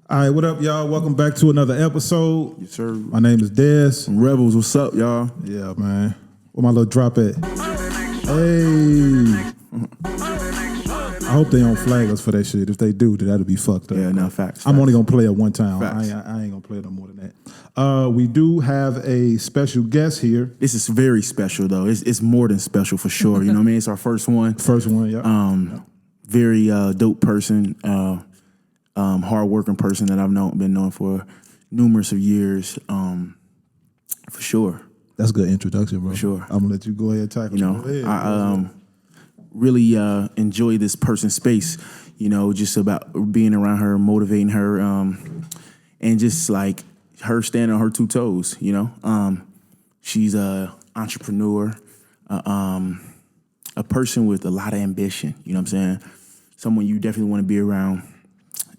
All right, what up, y'all? Welcome back to another episode. Yes, sir. My name is Des. Revels, what's up, y'all? Yeah, man. Where my little drop at? Hey. I hope they don't flag us for that shit. If they do, then that'll be fucked up. Yeah, no, facts. I'm only going to play it one time. I Facts. ain't going to play it no more than that. We do have a special guest here. This is very special, though. It's more than special for sure. You know what I mean? It's our first one. First one, yeah. Very dope person, hard-working person that I've been known for numerous of years, for sure. That's a good introduction, bro. For sure. I'm going to let you go ahead and tackle it. I really enjoy this person's space, just about being around her, motivating her, and just like her standing on her two toes, She's a entrepreneur, a person with a lot of ambition, you know what I'm saying? Someone you definitely want to be around,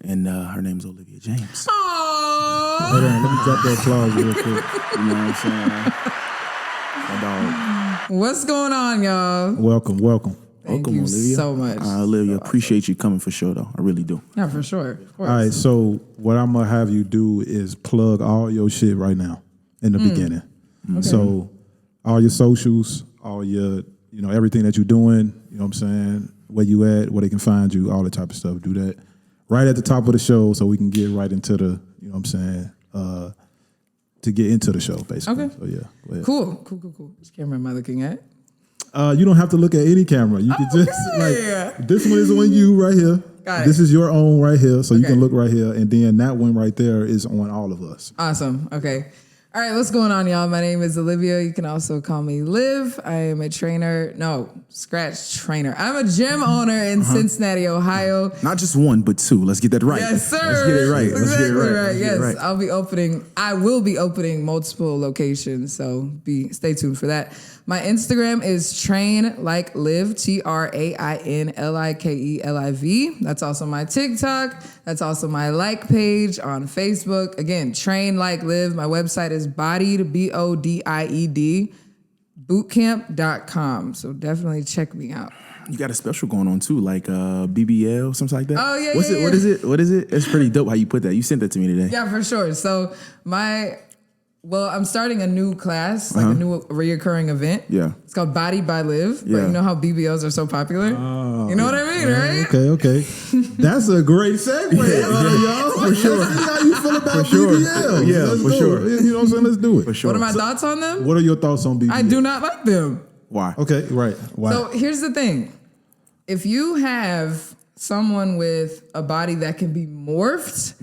and her name is Olivia James. Aww. Hold on, let me drop that applause real quick. You know what I'm saying? My dog. What's going on, y'all? Welcome. Thank Welcome, you Olivia. so much. Olivia, appreciate you coming for sure, though. I really do. Yeah, for sure. Of course. All right, so what I'm going to have you do is plug all your shit right now in the beginning. Okay. So all your socials, all your, everything that you're doing, you know what I'm saying, where you at, where they can find you, all that type of stuff. Do that right at the top of the show so we can get right into the, you know what I'm saying, to get into the show, basically. Okay. So, yeah, go ahead. Cool. Which camera am I looking at? You don't have to look at any camera. You can just, like, this one is on you right here. Got it. This is your own right here, so you Okay. can look right here. And then that one right there is on all of us. Awesome. Okay. All right, what's going on, y'all? My name is Olivia. You can also call me Liv. I am a trainer. No, scratch trainer. I'm a gym owner in Cincinnati, Ohio. Not just one, but two. Let's get that right. Yes, sir. Let's get it right. Let's get it right. Let's get Yes, it right. I will be opening multiple locations, so stay tuned for that. My Instagram is Trainlikeliv, Trainlikeliv. That's also my TikTok. That's also my like page on Facebook. Again, Trainlikeliv. My website is bodied, BODIED, bootcamp.com. So definitely check me out. You got a special going on too, like BBL, something like that. Oh, yeah, What's yeah, it? yeah. What is it? It's pretty dope how you put that. You sent that to me today. Yeah, for sure. So I'm starting a new class, like a new reoccurring event. Yeah. It's called Body by Liv. Yeah. But you know how BBLs are so popular? You know what I mean, right? Okay. That's a great segue, y'all. For sure. Let's see how you feel about For sure. BBLs. Yeah, Let's for do sure. it. You know what I'm saying? Let's do it. For sure. What are my thoughts on them? What are your thoughts on BBLs? I do not like them. Why? Okay, right. Wow. So here's the thing. If you have someone with a body that can be morphed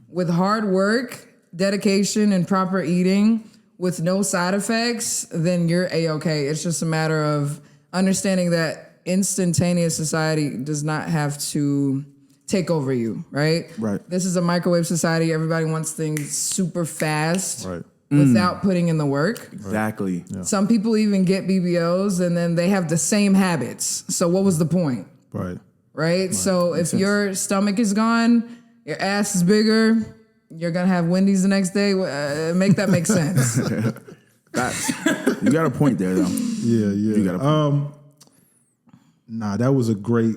with hard work, dedication, and proper eating with no side effects, then you're A-okay. It's just a matter of understanding that instantaneous society does not have to take over you, right? Right. This is a microwave society. Everybody wants things super fast Right. without putting in the work. Exactly. Yeah. Some people even get BBLs and then they have the same habits. So what was the point? Right. So if your stomach is gone, your ass is bigger, you're going to have Wendy's the next day. Make that make sense. You got a point there, though. Yeah. You got a point. Nah, that was a great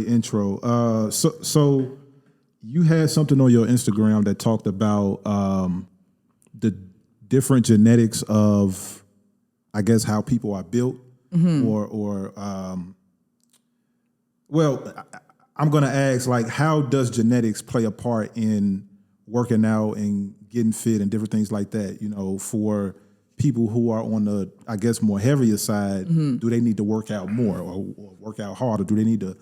intro. So you had something on your Instagram that talked about the different genetics of, I guess, how people are built, well, I'm going to ask, like, how does genetics play a part in working out and getting fit and different things like that? For people who are on the, I guess, more heavier side, do they need to work out more or work out harder? Do they need to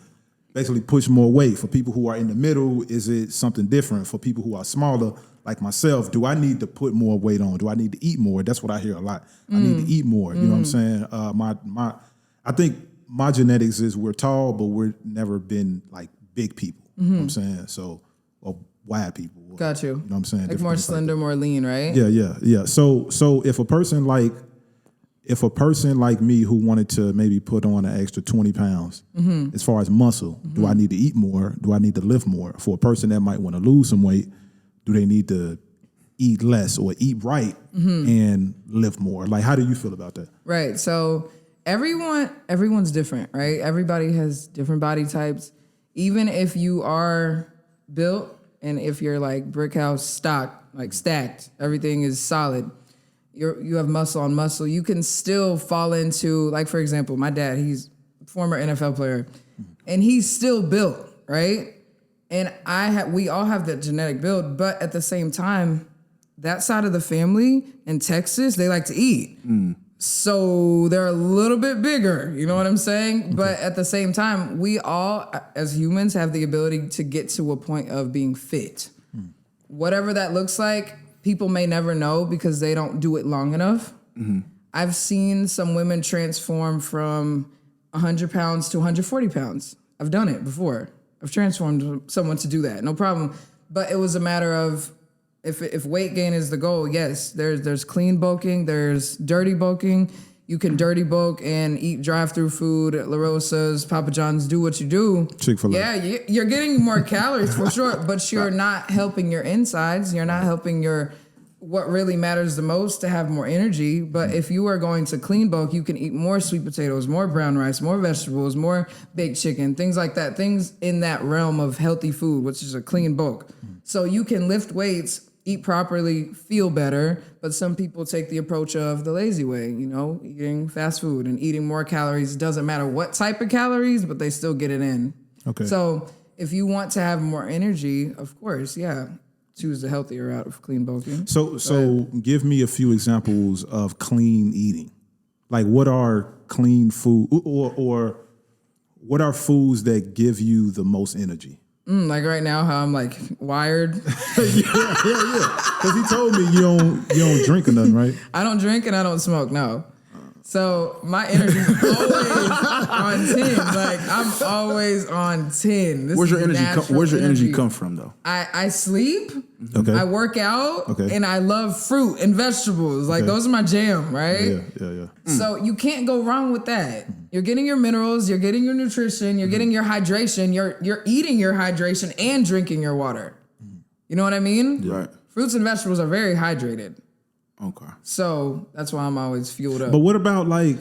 basically push more weight? For people who are in the middle, is it something different? For people who are smaller, like myself, do I need to put more weight on? Do I need to eat more? That's what I hear a lot. I need to eat more. You know what I'm saying? I think my genetics is we're tall, but we're never been like big people. You know what I'm saying? So, or wide people. Got you. You know what I'm saying? Like Different more things like slender, more lean, right? Yeah. So if a person like me who wanted to maybe put on an extra 20 pounds, as far as muscle, do I need to eat more? Do I need to lift more? For a person that might want to lose some weight, do they need to eat less or eat right and lift more? Like, how do you feel about that? Right. So everyone's different, right? Everybody has different body types. Even if you are built and if you're like brick house stock, like stacked, everything is solid. You have muscle on muscle. You can still fall into, like, for example, my dad, he's a former NFL player, and he's still built, right? And we all have that genetic build, but at the same time, that side of the family in Texas, they like to eat. So they're a little bit bigger, you know what I'm saying? Okay. But at the same time, we all, as humans, have the ability to get to a point of being fit. Whatever that looks like, people may never know because they don't do it long enough. I've seen some women transform from 100 pounds to 140 pounds. I've done it before. I've transformed someone to do that, no problem. But it was a matter of, if weight gain is the goal, yes, there's clean bulking, there's dirty bulking. You can dirty bulk and eat drive-through food at La Rosa's, Papa John's, do what you do. Chick-fil-A. Yeah, you're getting more calories for sure, but you're not helping your insides. You're not helping what really matters the most to have more energy. But if you are going to clean bulk, you can eat more sweet potatoes, more brown rice, more vegetables, more baked chicken, things like that. Things in that realm of healthy food, which is a clean bulk. So you can lift weights, eat properly, feel better, but some people take the approach of the lazy way, eating fast food and eating more calories. It doesn't matter what type of calories, but they still get it in. Okay. So if you want to have more energy, of course, choose the healthier route of clean bulking. So give me a few examples of clean eating. Like, what are clean food or what are foods that give you the most energy? Like right now, how I'm like wired. yeah. Because he told me you don't drink or nothing, right? I don't drink and I don't smoke. No. So my energy is always on 10. Like I'm always on 10. Where's your energy come from though? I sleep. Okay. I work out. Okay. And I love fruit and vegetables. Like those are my jam, right? Yeah. So you can't go wrong with that. You're getting your minerals, you're getting your nutrition, you're getting your hydration, you're eating your hydration and drinking your water. You know what I mean? Right. Fruits and vegetables are very hydrated. Okay. So that's why I'm always fueled up. But what about like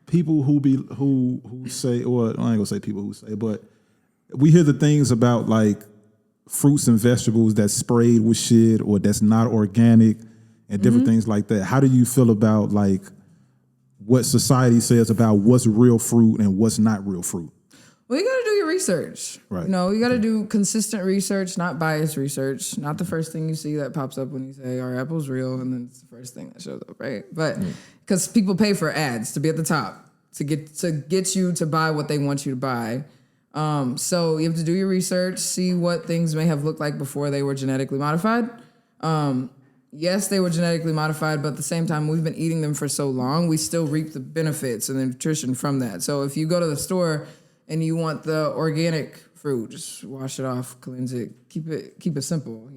people who say, or I ain't gonna say people who say, but we hear the things about like fruits and vegetables that's sprayed with shit or that's not organic and different things like that. How do you feel about like what society says about what's real fruit and what's not real fruit? Well, you got to do your research. Right. You got to do consistent research, not biased research. Not the first thing you see that pops up when you say, "Are apples real?" And then it's the first thing that shows up, right? But because people pay for ads to be at the top to get you to buy what they want you to buy. So you have to do your research, see what things may have looked like before they were genetically modified. Yes, they were genetically modified, but at the same time, we've been eating them for so long, we still reap the benefits and the nutrition from that. So if you go to the store and you want the organic fruit, just wash it off, cleanse it, keep it simple,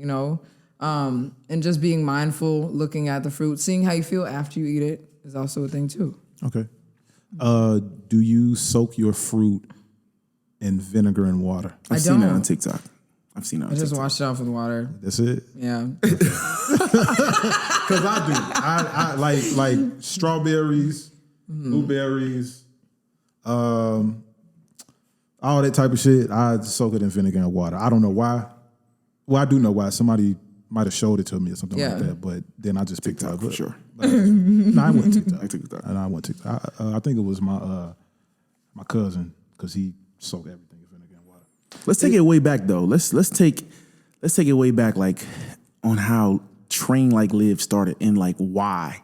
and just being mindful, looking at the fruit, seeing how you feel after you eat it is also a thing too. Okay. Do you soak your fruit in vinegar and water? I've seen that on TikTok. I just wash it off with water. That's it? Yeah. Because I do. I like strawberries, blueberries, all that type of shit. I soak it in vinegar and water. I don't know why. Well, I do know why. Somebody might have showed it to me or something like that. But then I just picked it up for sure. No, I went TikTok. I TikTok. And I went TikTok. I think it was my cousin because he soaked everything in vinegar and water. Let's take it way back though. Let's take it way back, like on how Trainlikeliv started and like why.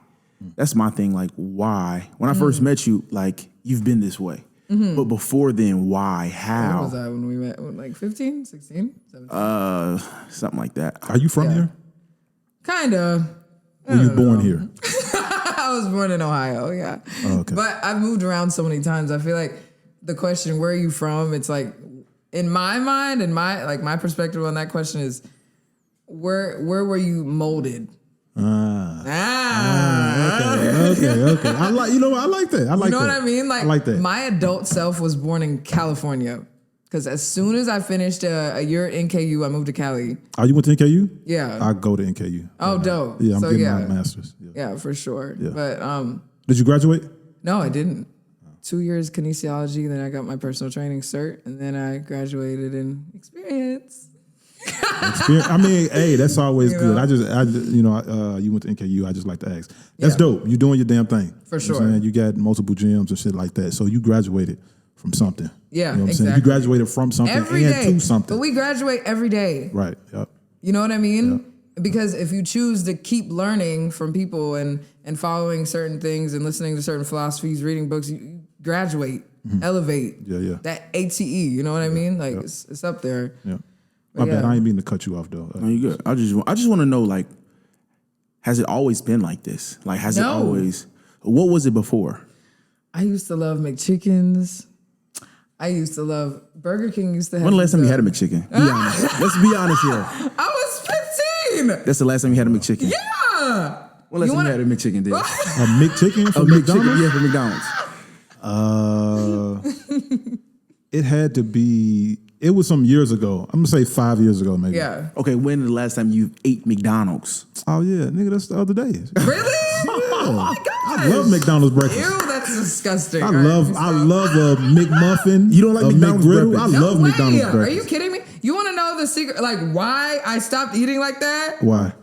That's my thing. Like why? When I first met you, like you've been this way. But before then, why? How? What was that when we met? Like 15, 16, 17? Something like that. Are you from here? Kinda. Were you born here? I was born in Ohio, yeah. Oh, okay. But I've moved around so many times. I feel like the question, where are you from? It's like, in my mind and my perspective on that question is, where were you molded? Okay. I like that. I like that. You know what I mean? I like that. My adult self was born in California. Because as soon as I finished a year at NKU, I moved to Cali. Oh, you went to NKU? Yeah. I go to NKU. Oh, dope. Yeah, I'm getting my master's. Yeah, for sure. Yeah. But did you graduate? no, I didn't. 2 years kinesiology, then I got my personal training cert, and then I graduated in experience. I mean, hey, that's always good. You went to NKU. I just like to ask. That's dope. You doing your damn thing. For You know what sure. I'm saying? You got multiple gyms and shit like that. So you graduated from something. Yeah, you know what I'm saying? exactly. You graduated from something Every and day. to something. But we graduate every day. Right. Yep. You know what I mean? Because if you choose to keep learning from people and following certain things and listening to certain philosophies, reading books, you graduate, elevate. Yeah. That ATE, you know what I mean? Like it's up there. Yeah. My bad. I ain't mean to cut you off though. No, you good. I just want to know, like, has it always been like this? Like, has it always? What was it before? I used to love McChickens. I used to love Burger King. Used to have. When the last time you had a McChicken? Be honest. Let's be honest here. I was 15. That's the last time you had a McChicken. Yeah. When last time you had a McChicken, dude? A McChicken from McChicken, McDonald's? yeah, from McDonald's. It had to be. It was some years ago. I'm gonna say 5 years ago, maybe. Yeah. Okay, when the last time you ate McDonald's? Oh yeah, nigga, that's the other day. Really? Oh my gosh. I love McDonald's breakfast. Ew, that's disgusting. I love a McMuffin. You don't like a McDonald's McGriddle. breakfast? I love way. McDonald's Are breakfast. you kidding me? You want to know the secret? Like why I stopped eating like that? Why?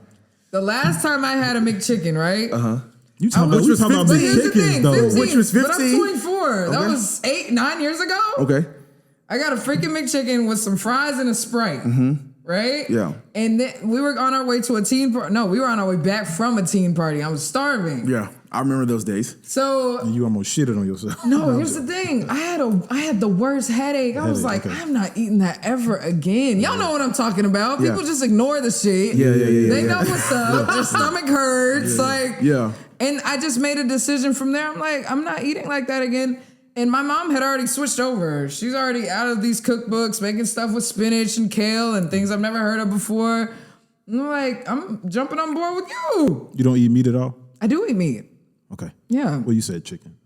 The last time I had a McChicken, right? You talking about, was talking about 15. Here's the McChickens thing, though? 15, Which was But I'm 15? 24. That was 8-9 years ago. Okay. I got a freaking McChicken with some fries and a Sprite. Right? Yeah. And then we were on our way to a teen party. No, we were on our way back from a teen party. I was starving. Yeah, I remember those days. So You almost shitted on yourself. no, here's the thing. I had the worst headache. I was like, okay. I'm not eating that ever again. Y'all know what I'm talking about. Yeah. People just ignore the shit. Yeah. They know what's up. Their stomach hurts. Yeah. And I just made a decision from there. I'm like, I'm not eating like that again. And my mom had already switched over. She's already out of these cookbooks, making stuff with spinach and kale and things I've never heard of before. And I'm like, I'm jumping on board with you. You don't eat meat at all? I do eat meat. Okay. Yeah. Well, you said chicken.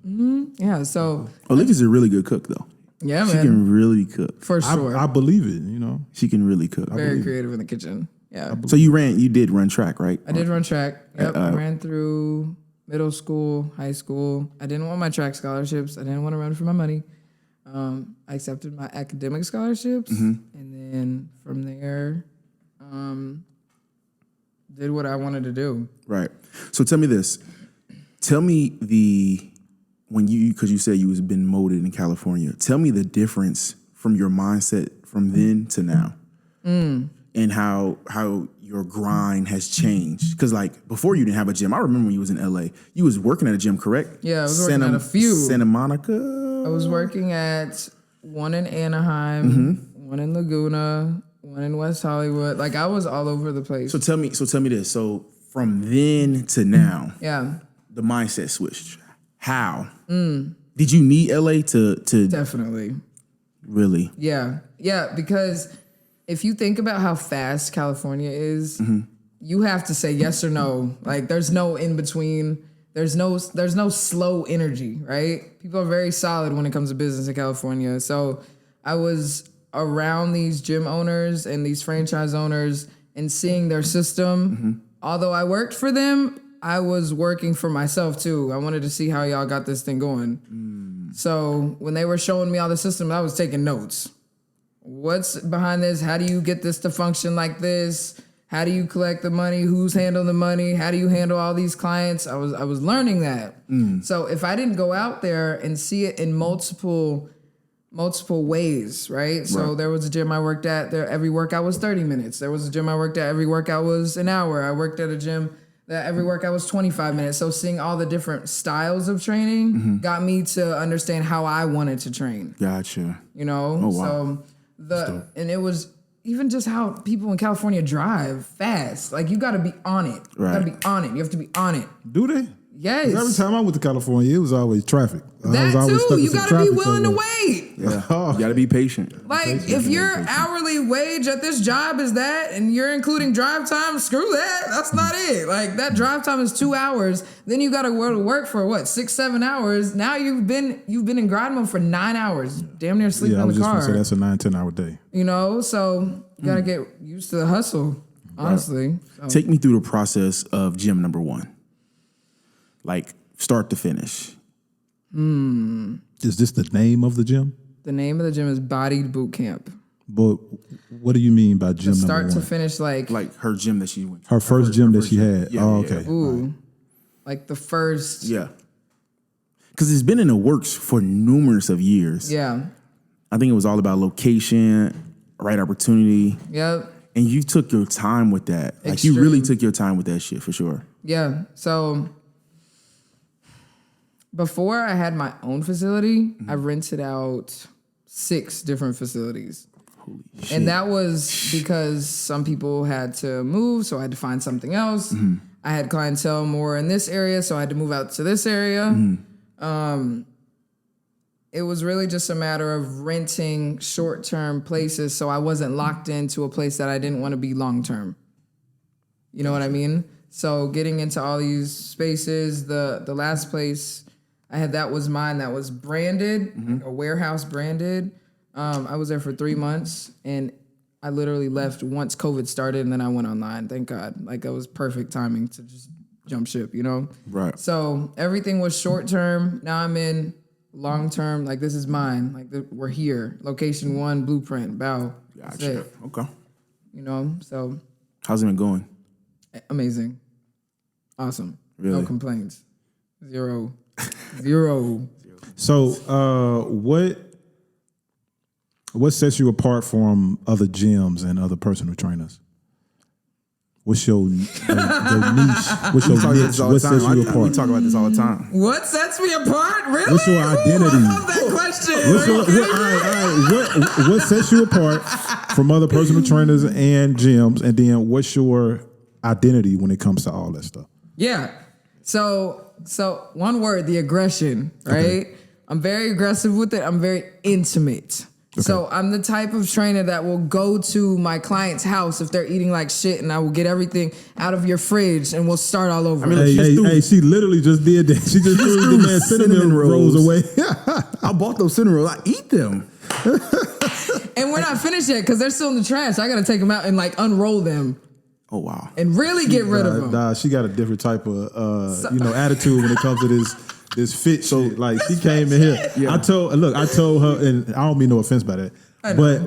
Yeah. So, Olivia's a really good cook, though. yeah, She man. can really cook. For sure. I believe it. You know. She can really cook. Very creative in the kitchen. Yeah. So you did run track, right? I did run track. Yep. Ran through middle school, high school. I didn't want my track scholarships. I didn't want to run for my money. I accepted my academic scholarships. And then from there, did what I wanted to do. Right. So tell me this. Tell me because you said you was been molded in California. Tell me the difference from your mindset from then to now, and how your grind has changed. Because like before you didn't have a gym. I remember when you was in LA. You was working at a gym, correct? Yeah, I was working at a few. Santa Monica. I was working at one in Anaheim, one in Laguna, one in West Hollywood. Like I was all over the place. So tell me this. So from then to now, yeah, the mindset switched. How? Did you need LA to definitely. really? Yeah, because if you think about how fast California is, you have to say yes or no. Like there's no in between. There's no slow energy, right? People are very solid when it comes to business in California. So I was around these gym owners and these franchise owners and seeing their system. Although I worked for them, I was working for myself too. I wanted to see how y'all got this thing going. So when they were showing me all the system, I was taking notes. What's behind this? How do you get this to function like this? How do you collect the money? Who's handling the money? How do you handle all these clients? I was learning that. So if I didn't go out there and see it in multiple ways, right? So there was a gym I worked at. There, every workout was 30 minutes. There was a gym I worked at. Every workout was an hour. I worked at a gym that every workout was 25 minutes. So seeing all the different styles of training got me to understand how I wanted to train. Gotcha. You know? Oh, wow. So and it was even just how people in California drive fast. Like you gotta be on it. You gotta be on it. You have to be on it. Do they? Yes. Every time I went to California, it was always traffic. I was That always stuck too. in You some gotta be traffic willing to somewhere. wait. Yeah. You gotta be patient. Like if your hourly wage at this job is that and you're including drive time, screw that. That's not it. Like that drive time is 2 hours. Then you gotta go to work for what, 6-7 hours. Now you've been in grind mode for 9 hours. Damn near sleeping Yeah, I in was the just car. gonna say that's a 9-10 hour day. You know, so you gotta get used to the hustle, honestly. So. Take me through the process of gym number 1. Like start to finish. Is this the name of the gym? The name of the gym is Bodied Boot Camp. But what do you mean by gym Start number to one? finish, like Her gym that she went to. Her first gym that she had. Yeah, oh, yeah, okay. ooh, like the first. Yeah. Because it's been in the works for numerous of years. Yeah. I think it was all about location, right opportunity. Yep. And you took your time with that. Like, you really took your time with that shit, for sure. Yeah. So before I had my own facility, I rented out 6 different facilities. Holy shit. And that was because some people had to move, so I had to find something else. I had clientele more in this area, so I had to move out to this area. It was really just a matter of renting short-term places, so I wasn't locked into a place that I didn't want to be long-term. You know what I mean? So getting into all these spaces, the last place I had that was mine, that was branded, like a warehouse branded. I was there for 3 months, and I literally left once COVID started, and then I went online. Thank God. Like, it was perfect timing to just jump ship, you know? Right. So everything was short term. Now I'm in long term. Like, this is mine. Like, we're here. Location 1, blueprint, bow. That's Gotcha. it. Okay. You know? So How's it been going? amazing. Awesome. Really? No complaints. Zero. So, what sets you apart from other gyms and other personal trainers? What's your niche? What's your niche? What sets you We apart? talk about this all the time. What sets me apart? Really? What's your identity? Ooh, I love that question. What's your, what sets you apart from other personal trainers and gyms? And then what's your identity when it comes to all that stuff? Yeah. So one word, the aggression, right? Okay. I'm very aggressive with it. I'm very intimate. Okay. So I'm the type of trainer that will go to my client's house if they're eating like shit, and I will get everything out of your fridge and we'll start all over. Hey, she literally just did that. She just threw the man cinnamon rolls away. I bought those cinnamon rolls. I eat them. And we're not finished yet because they're still in the trash. I got to take them out and like unroll them. Oh, wow. And really get rid of them. Nah, she got a different type of attitude when it comes to this fit shit. Like, she came in here. Yeah. I told her, and I don't mean no offense by that,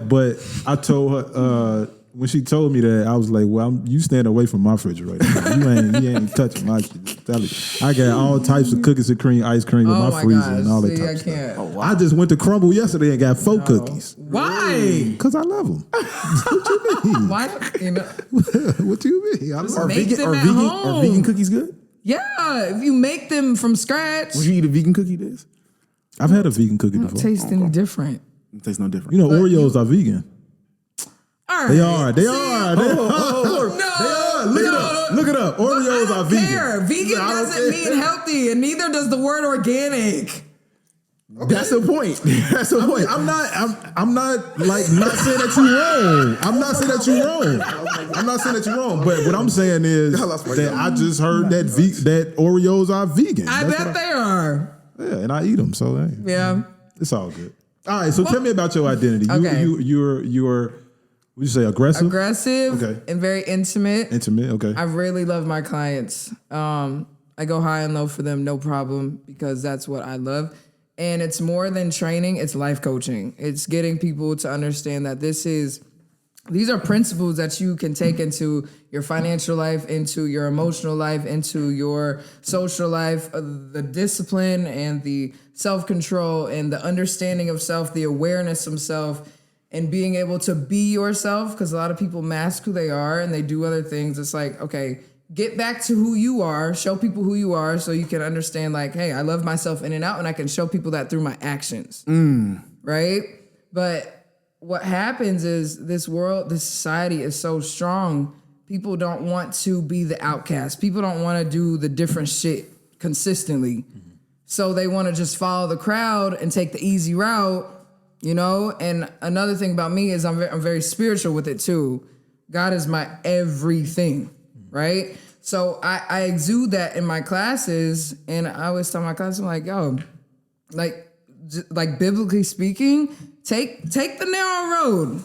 but I told her when she told me that, I was like, well, you stand away from my refrigerator. You ain't touching my shit. Tell you. I got all types of cookies and cream, ice cream with my freezer and all that type of stuff. Oh, wow. I just went to Crumble yesterday and got 4 cookies. Why? Because I love them. What you mean? Why? You know, what you mean? I Are vegan cookies good? Yeah, if you make them from scratch. Would you eat a vegan cookie, Diz? I've had a vegan cookie before. Taste any different. It tastes no different. You know, Oreos are vegan. All right. They are. Look it up. Oreos are vegan. Care. Vegan doesn't mean healthy, and neither does the word organic. Okay. That's the point. That's the point. I'm not like not saying that you're wrong. I'm not saying that you're wrong. But what I'm saying is that I just heard that Oreos are vegan. I bet they are. Yeah, and I eat them. So hey, yeah, it's all good. All right. So tell me about your identity. Okay. You're would you say aggressive? Aggressive. Okay. And very intimate. Intimate. Okay. I really love my clients. I go high and low for them, no problem, because that's what I love. And it's more than training, it's life coaching. It's getting people to understand that these are principles that you can take into your financial life, into your emotional life, into your social life, the discipline and the self-control and the understanding of self, the awareness of self, and being able to be yourself, because a lot of people mask who they are and they do other things. It's like, okay, get back to who you are, show people who you are so you can understand, like, hey, I love myself in and out, and I can show people that through my actions, right? But what happens is this society is so strong, people don't want to be the outcast. People don't want to do the different shit consistently. So they want to just follow the crowd and take the easy route, you know? And another thing about me is I'm very spiritual with it too. God is my everything. Right? So I exude that in my classes, and I always tell my class, I'm like, yo, like biblically speaking, take the narrow road.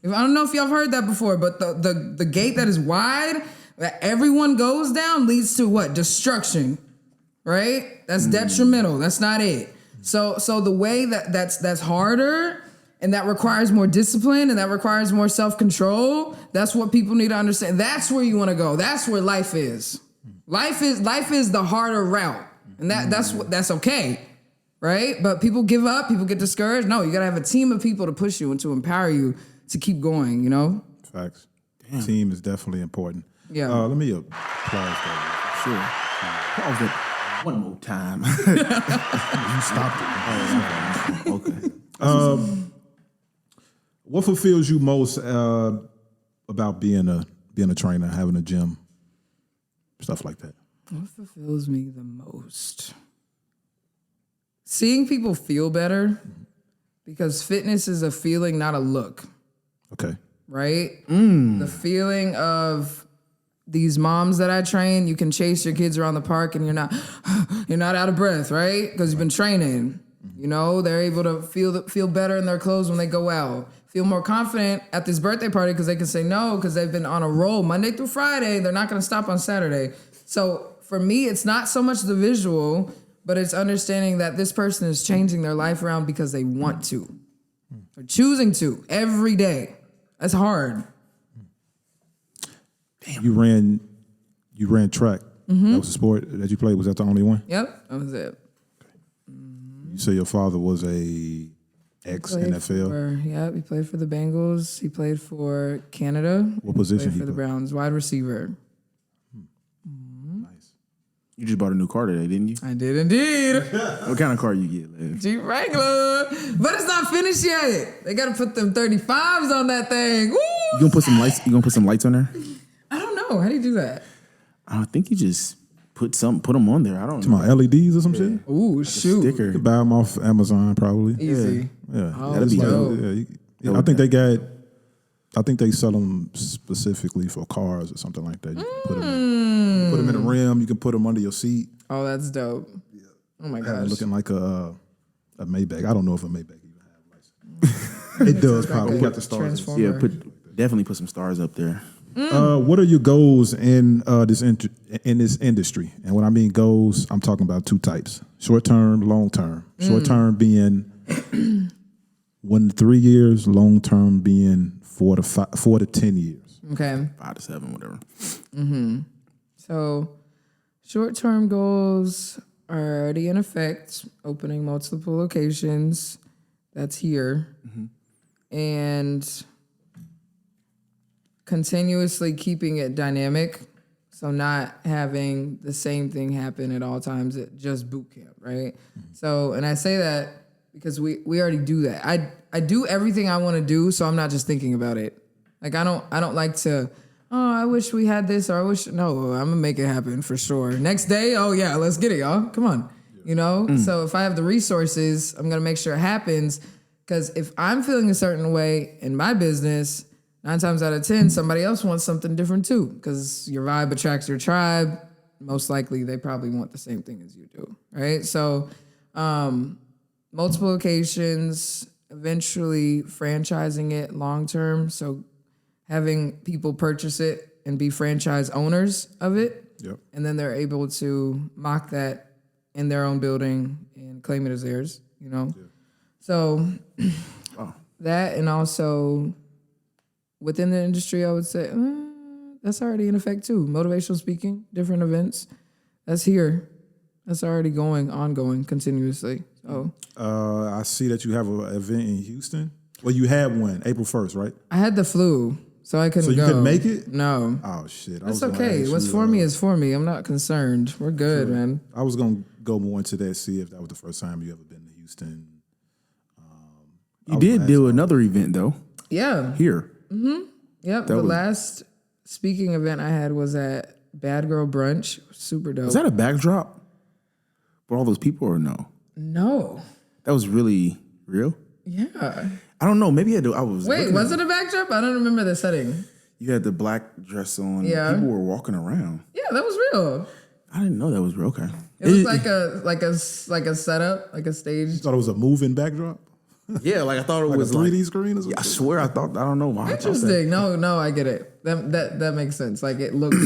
I don't know if y'all have heard that before, but the gate that is wide, that everyone goes down, leads to what? Destruction. Right? That's detrimental. That's not it. So the way that's harder And that requires more discipline and that requires more self-control. That's what people need to understand. That's where you want to go. That's where life is. Life is the harder route. And that's okay. Right? But people give up, people get discouraged. No, you got to have a team of people to push you and to empower you to keep going, you know? Facts. Damn. Team is definitely important. Yeah. Let me applause that. Sure. Pause it one more time. You stopped it. Okay. What fulfills you most about being a trainer, having a gym, stuff like that? What fulfills me the most? Seeing people feel better, because fitness is a feeling, not a look. Okay. Right? The feeling of these moms that I train, you can chase your kids around the park and you're not out of breath, right? Because you've been training. You know, they're able to feel better in their clothes when they go out. Feel more confident at this birthday party because they can say no because they've been on a roll Monday through Friday. They're not going to stop on Saturday. So for me, it's not so much the visual, but it's understanding that this person is changing their life around because they want to. They're choosing to every day. That's hard. Damn. You ran track. That was a sport that you played. Was that the only one? Yep, that was it. You say your father was a ex-NFL? Yeah, he played for the Bengals. He played for Canada. What position he played for the Browns? Wide receiver. Nice. You just bought a new car today, didn't you? I did indeed. What kind of car you get, Liv? Jeep Wrangler. But it's not finished yet. They got to put them 35s on that thing. Woo! You gonna put some lights? You gonna put some lights on there? I don't know. How do you do that? I think you just put them on there. I don't know. My LEDs or some shit? Ooh, shoot. You could buy them off Amazon probably. Easy. Yeah. Oh, That'd be dope. Yeah, I think they sell them specifically for cars or something like that. You can put them in a rim. You can put them under your seat. Oh, that's dope. Yeah. Oh my gosh. Looking like a Maybach. I don't know if a Maybach even have lights. It does probably. Got the stars. Transformer. Yeah, definitely put some stars up there. What are your goals in this industry? And when I mean goals, I'm talking about two types: short term, long term. Short term being 1 to 3 years, long term being 4 to 10 years. Okay. 5 to 7, whatever. So short-term goals are already in effect, opening multiple locations. That's here. And continuously keeping it dynamic. So not having the same thing happen at all times at just boot camp, right? So, and I say that because we already do that. I do everything I want to do, so I'm not just thinking about it. Like I don't like to, I wish we had this, or no, I'm gonna make it happen for sure. Next day, oh yeah, let's get it, y'all. Come on. You know? So if I have the resources, I'm gonna make sure it happens. Because if I'm feeling a certain way in my business, 9 times out of 10, somebody else wants something different too. Because your vibe attracts your tribe. Most likely, they probably want the same thing as you do, right? So, multiple locations, eventually franchising it long term. So, having people purchase it and be franchise owners of it. Yep. And then they're able to mock that in their own building and claim it as theirs, you know? Yeah. So, that, and also within the industry, I would say that's already in effect too. Motivational speaking, different events, that's here. That's already ongoing continuously. So, I see that you have an event in Houston. Well, you had one April 1st, right? I had the flu, so I couldn't go. So you couldn't make it? No. Oh shit! That's okay. What's for me is for me. I'm not concerned. We're good, man. I was gonna go more into that, see if that was the first time you ever been to Houston. You did do another event though. Yeah. Here. Yep. The last speaking event I had was at Bad Girl Brunch. Super dope. Was that a backdrop for all those people or no? No. That was really real? Yeah. I don't know. Maybe I was. Wait, was it a backdrop? I don't remember the setting. You had the black dress on. Yeah. People were walking around. Yeah, that was real. I didn't know that was real. Okay. It was like a setup, like a stage. You thought it was a moving backdrop? Yeah, like I thought it Like was a 3D screen or something? I swear I don't know why. Interesting. No, I get it. That makes sense. Like it looked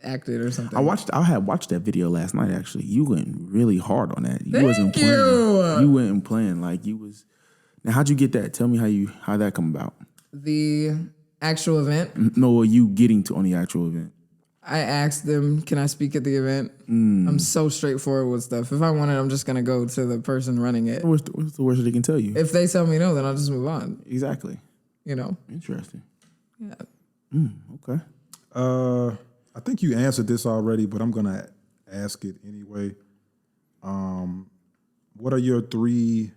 acted or something. I had watched that video last night actually. You went really hard on that. You Thank wasn't playing. you. You weren't playing like you was Now, how'd you get that? Tell me how that come about. The actual event. No, you getting to on the actual event. I asked them, can I speak at the event? I'm so straightforward with stuff. If I want it, I'm just going to go to the person running it. What's the worst they can tell you? If they tell me no, then I'll just move on. Exactly. You know? Interesting. Yeah. Okay. I think you answered this already, but I'm going to ask it anyway. What are your 3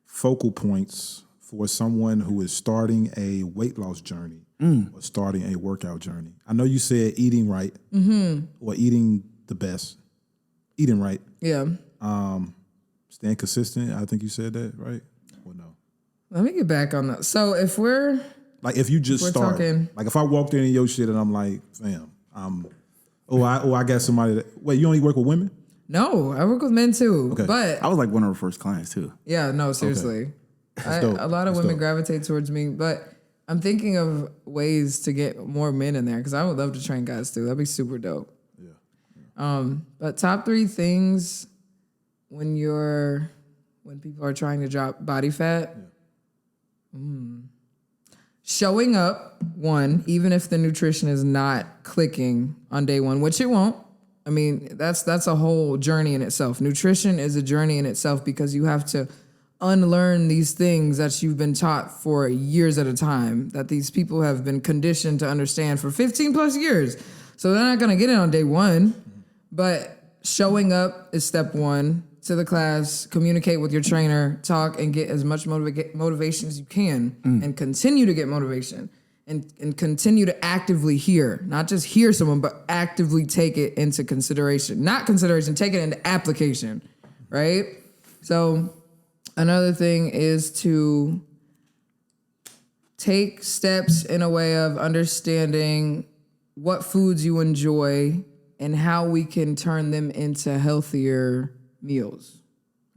focal points for someone who is starting a weight loss journey or starting a workout journey? I know you said eating right or eating the best. Eating right. Yeah. Staying consistent. I think you said that, right? Or no? Let me get back on that. So if we're... Like if you just start, like if I walked in your shit and I'm like, fam, I got somebody that, wait, you only work with women? No, I work with men too. Okay. But I was like one of her first clients too. yeah, no, seriously. Okay. Dope. A lot of That's women dope. gravitate towards me, but I'm thinking of ways to get more men in there because I would love to train guys too. That'd be super dope. Yeah. But top 3 things when people are trying to drop body fat. Yeah. Showing up, 1, even if the nutrition is not clicking on day 1, which it won't. I mean, that's a whole journey in itself. Nutrition is a journey in itself because you have to unlearn these things that you've been taught for years at a time, that these people have been conditioned to understand for 15 plus years. So they're not going to get it on day 1, but showing up is step 1 to the class, communicate with your trainer, talk and get as much motivation as you can and continue to get motivation and continue to actively hear, not just hear someone, but actively take it into consideration. Not consideration, take it into application, right? So another thing is to take steps in a way of understanding what foods you enjoy and how we can turn them into healthier meals,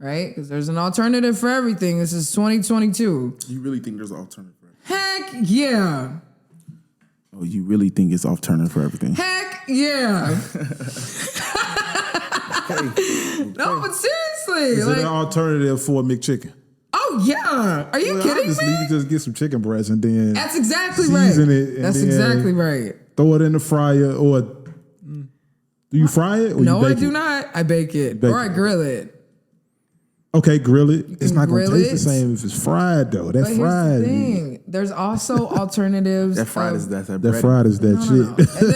right? Because there's an alternative for everything. This is 2022. You really think there's an alternative for everything? Heck yeah. Oh, you really think it's alternative for everything? Heck yeah. No, but seriously. Is it an alternative for McChicken? Oh, yeah. Are you kidding me? You just get some chicken breast and then That's exactly season right. it and That's then exactly right. throw it in the fryer or do you fry it or No, you I bake do it? not. I bake it. Bake Or I it. grill it. Okay, grill it. It's not going to grill taste the it. same if it's fried though. That But here's fried. the thing. There's also alternatives. That fried is That bread. fried is that shit. And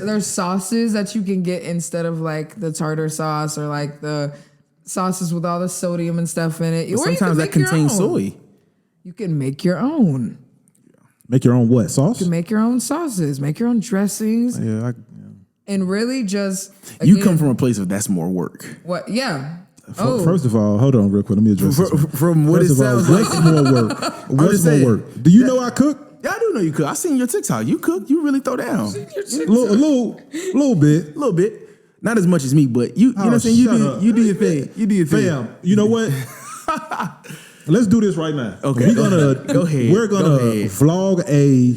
then there's sauces that you can get instead of like the tartar sauce or like the sauces with all the sodium and stuff in it. But Or you can sometimes that make your contains own. soy. You can make your own. Make your own what? Sauce? You can make your own sauces, make your own dressings, Yeah, and really just You again, come from a place of that's more work. what? Yeah. First of all, hold on real quick. Let me address this. From what First it of all, sounds like. what's more work? What's just more saying. work? Do you know I cook? Yeah, I do know you cook. I seen your TikTok. You cook. You really throw down. A little bit. A little bit. Not as much as me, but you know what I'm saying? shut up. You do your thing. You do your thing. Fam, you know what? Let's do this right now. Okay, go ahead. We're Go gonna ahead. vlog a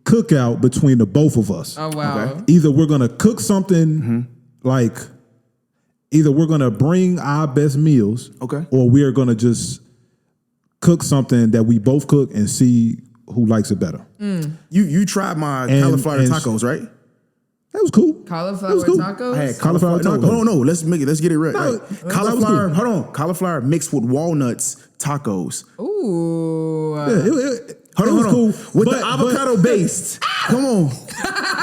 cookout between the both of us. Oh wow. Okay. Either we're gonna cook something like, either we're gonna bring our best meals, Okay. or we are gonna just cook something that we both cook and see who likes it better. You tried my And- cauliflower and- tacos, right? That was cool. Cauliflower That was cool. tacos. I had Cauliflower No, tacos. hold on, no. Let's get it right. No, right. that was Cauliflower. cool. Hold on. Cauliflower mixed with walnuts tacos. Ooh. Yeah, it was Hold on. cool. With But- the avocado base. Come on.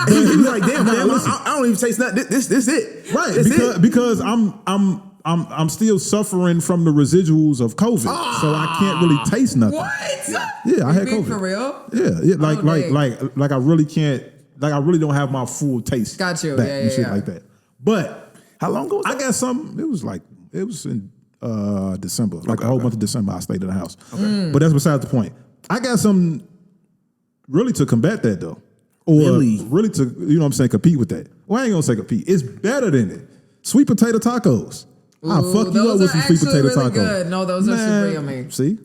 And you be like, damn, man, I don't even taste nothing. This it. Right, This because I'm still suffering from the residuals of COVID, so I can't really taste nothing. What? Yeah, I had being COVID. for real? Yeah, like dang. like I really can't, like I really don't have my full taste. Got you. back Yeah, and yeah, shit yeah. like that. But How long ago was I that? got some. It was in December, like a whole month of December. I stayed in the house. Okay. But that's besides the point. I got some really to combat that though, or really to, you know what I'm saying, compete with that. Well, I ain't gonna say compete. It's better than it. Sweet potato tacos. I'll fuck you up those with are some sweet actually potato really tacos. good. No, those are super yummy. See.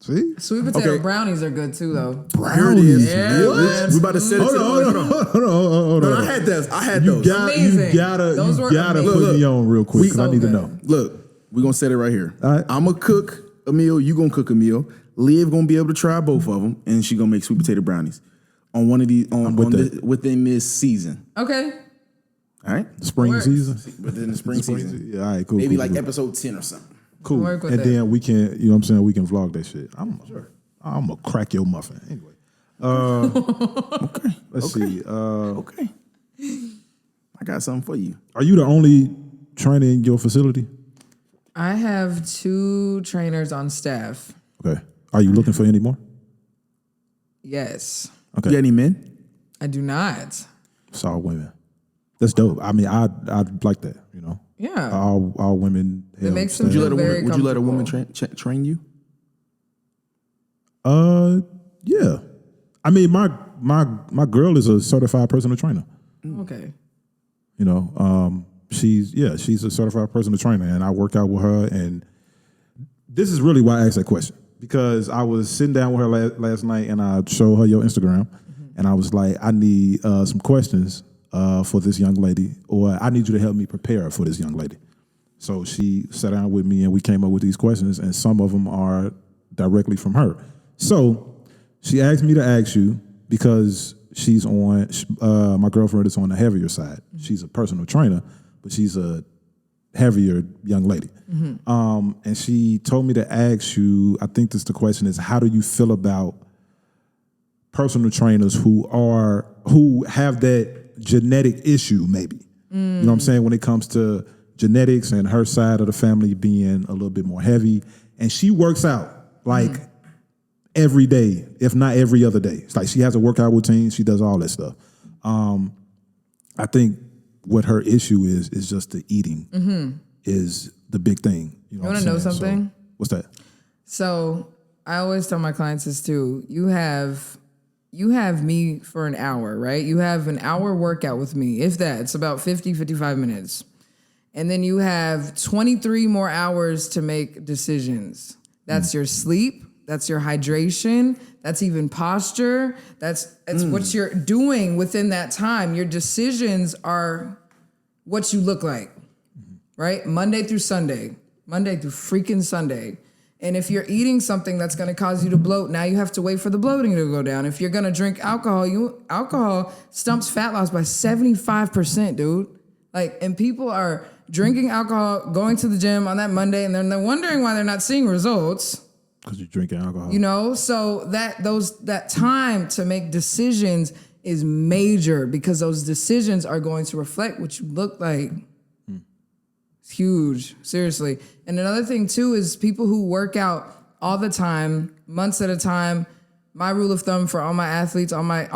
Sweet potato Okay. brownies are good too, though. Here it is. Yeah, man. We about to set it Hold to on. No, I had those. You those. Amazing. Those were gotta amazing. put me on real quick because I So need to good. know. Look, we're gonna set it right here. All right. I'm gonna cook a meal, you gonna cook a meal. Liv gonna be able to try both of them, and she gonna make sweet potato brownies on one of these within this season. Okay. All right, Spring Works. season. within the spring season. Yeah, all right, cool. Maybe cool, like cool. episode 10 or something. Cool. Work with And it. then we can, you know what I'm saying, we can vlog that shit. I'm gonna crack your muffin. Anyway. Okay. Let's see. Okay. I got something for you. Are you the only trainer in your facility? I have 2 trainers on staff. Okay. Are you looking for any more? Yes. Okay. You got any men? I do not. It's all women. That's dope. I mean, I'd like that, you know. Yeah. All women. It makes them Would you feel let a very woman? Would you let a woman comfortable. train you? Yeah. I mean, my girl is a certified personal trainer. Okay. You know, she's a certified personal trainer, and I work out with her. And this is really why I asked that question, because I was sitting down with her last night, and I showed her your Instagram, and I was like, I need some questions for this young lady, or I need you to help me prepare for this young lady. So she sat down with me, and we came up with these questions, and some of them are directly from her. So she asked me to ask you, because she's on, my girlfriend is on the heavier side. She's a personal trainer, but she's a heavier young lady. And she told me to ask you, I think the question is, how do you feel about personal trainers who have that genetic issue, maybe? You know what I'm saying? When it comes to genetics and her side of the family being a little bit more heavy. And she works out like every day, if not every other day. It's like she has a workout routine. She does all that stuff. I think what her issue is just the eating is the big thing. You want to know something? So, what's that? So I always tell my clients this too. You have me for an hour, right? You have an hour workout with me. If that, it's about 50, 55 minutes. And then you have 23 more hours to make decisions. That's your sleep. That's your hydration. That's even posture. That's what you're doing within that time. Your decisions are what you look like, right? Monday through freaking Sunday. And if you're eating something that's going to cause you to bloat, now you have to wait for the bloating to go down. If you're going to drink alcohol, alcohol stumps fat loss by 75%, dude. Like, and people are drinking alcohol, going to the gym on that Monday, and then they're wondering why they're not seeing results. Because you're drinking alcohol. You know, so that time to make decisions is major, because those decisions are going to reflect what you look like. It's huge, seriously. And another thing too is people who work out all the time, months at a time. My rule of thumb for all my athletes, all my